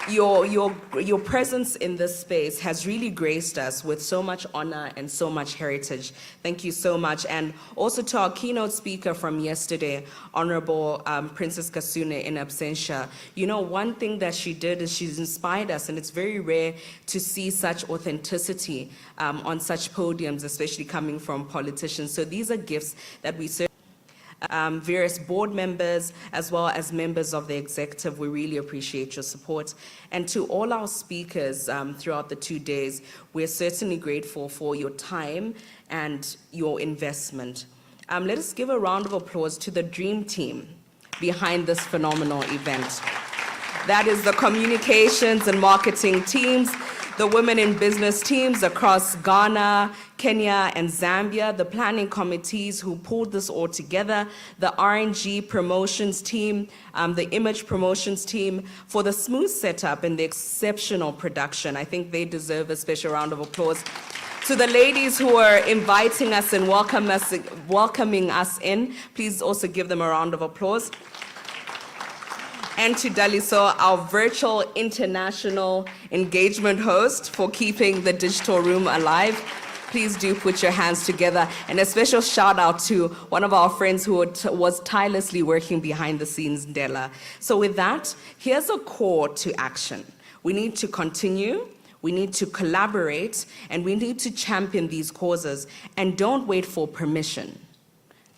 Your presence in this space has really graced us with so much honor and so much heritage. Thank you so much. And also to our keynote speaker from yesterday, Honorable Princess Kasune in absentia. You know, one thing that she did is she's inspired us, and it's very rare to see such authenticity on such podiums, especially coming from politicians. So these are gifts that we serve. Various board members, as well as members of the executive, we really appreciate your support. And to all our speakers throughout the 2 days, we're certainly grateful for your time and your investment. Let us give a round of applause to the dream team behind this phenomenal event. That is the communications and marketing teams, the women in business teams across Ghana, Kenya, and Zambia, the planning committees who pulled this all together, the R&G promotions team, the image promotions team, for the smooth setup and the exceptional production. I think they deserve a special round of applause. To the ladies who are inviting us and welcoming us in, please also give them a round of applause. And to Daliso, our virtual international engagement host, for keeping the digital room alive. please do put your hands together. And a special shout out to one of our friends who was tirelessly working behind the scenes, Della. So with that, here's a call to action. We need to continue, we need to collaborate, and we need to champion these causes. And don't wait for permission.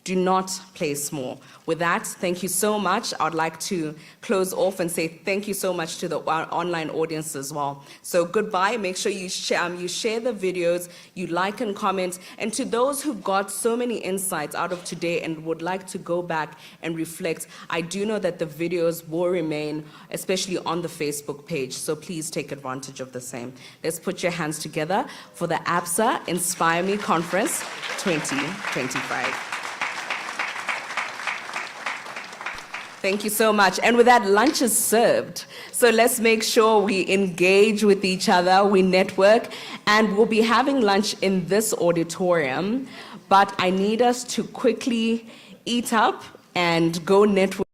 Do not play small. With that, thank you so much. I'd like to close off and say thank you so much to the online audience as well. So goodbye. Make sure you share the videos, you like and comment. And to those who got so many insights out of today and would like to go back and reflect, I do know that the videos will remain, especially on the Facebook page. So please take advantage of the same. Let's put your hands together for the Absa Inspire Me Conference 2025. Thank you so much. And with that, lunch is served. So let's make sure we engage with each other, we network, and we'll be having lunch in this auditorium. But I need us to quickly eat up and go network.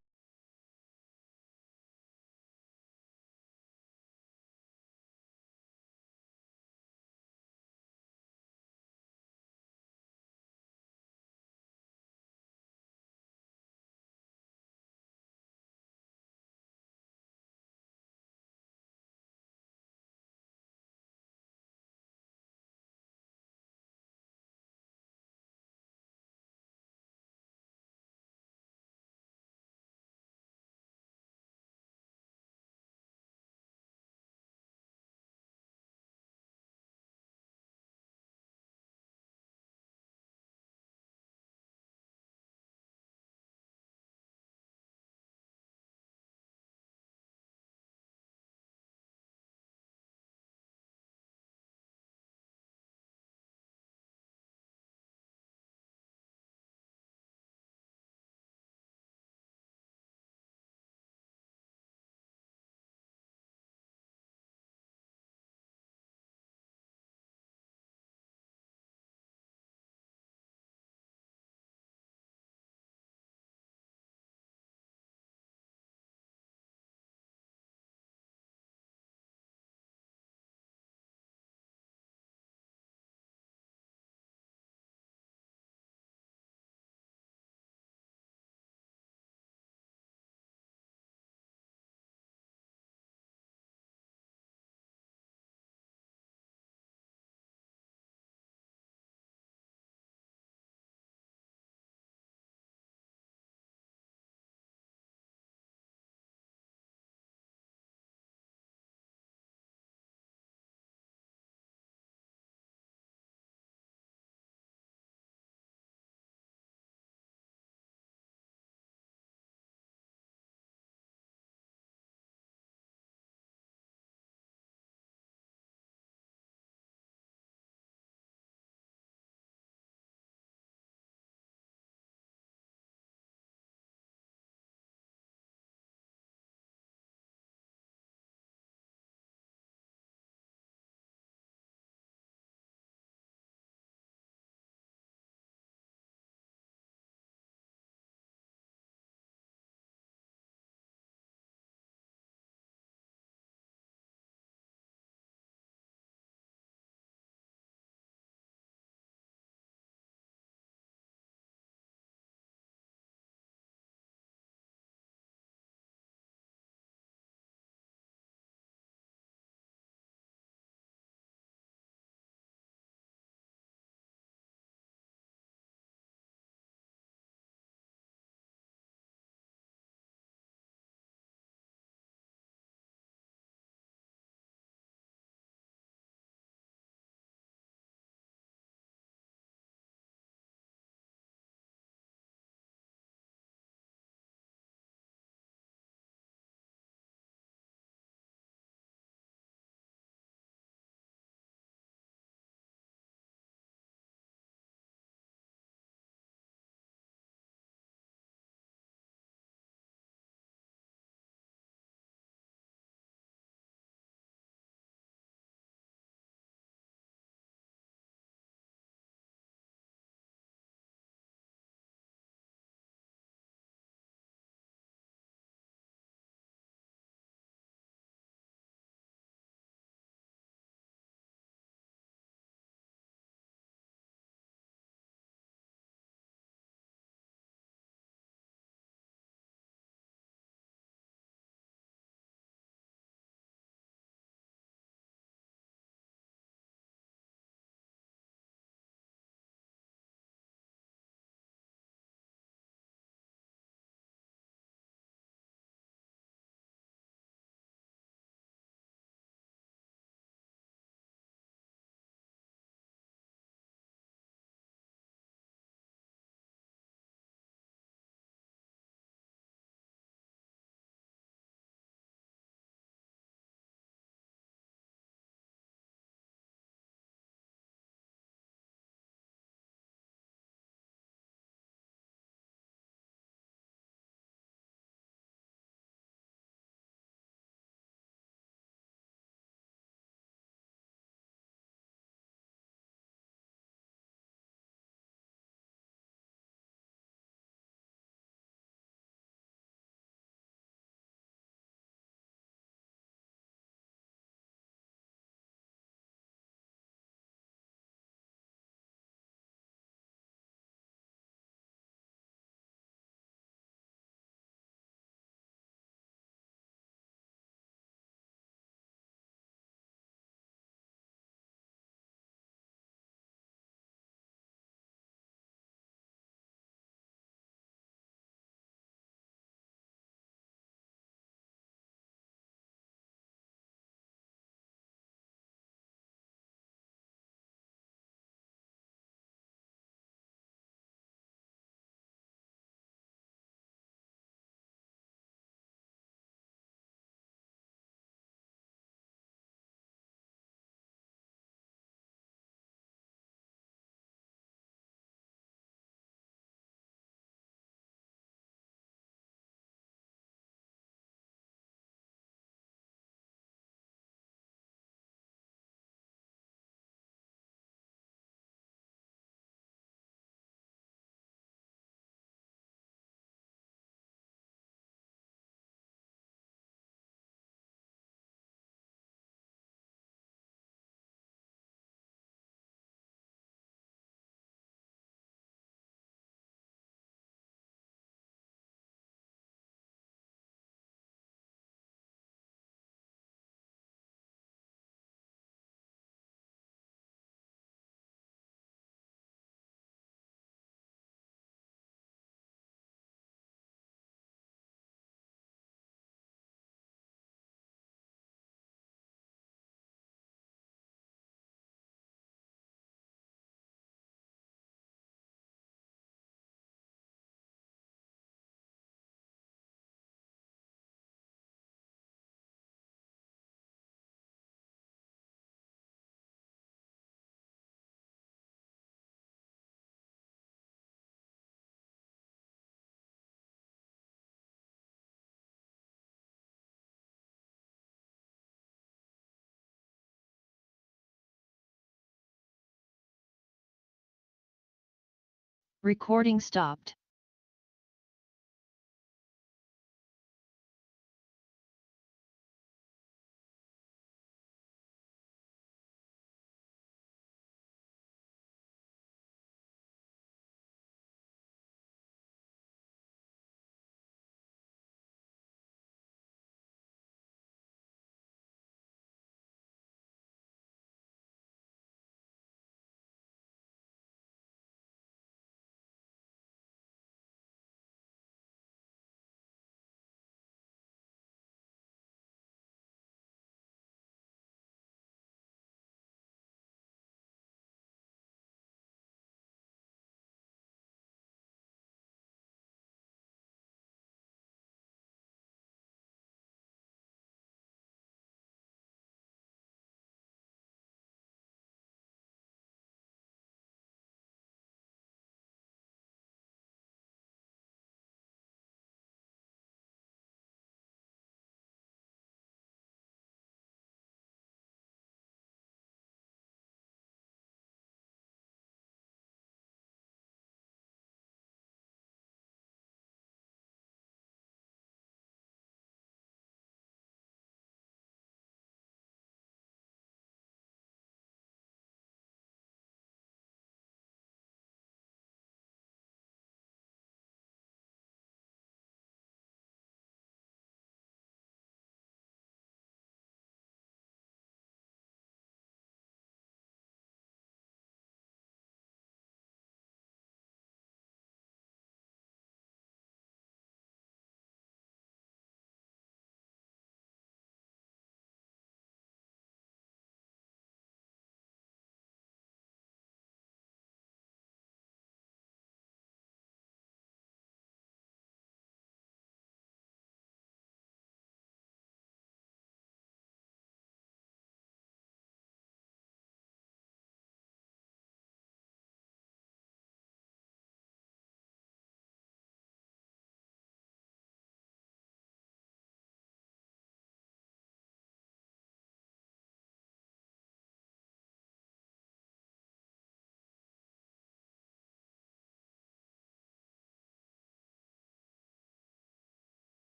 Recording stopped.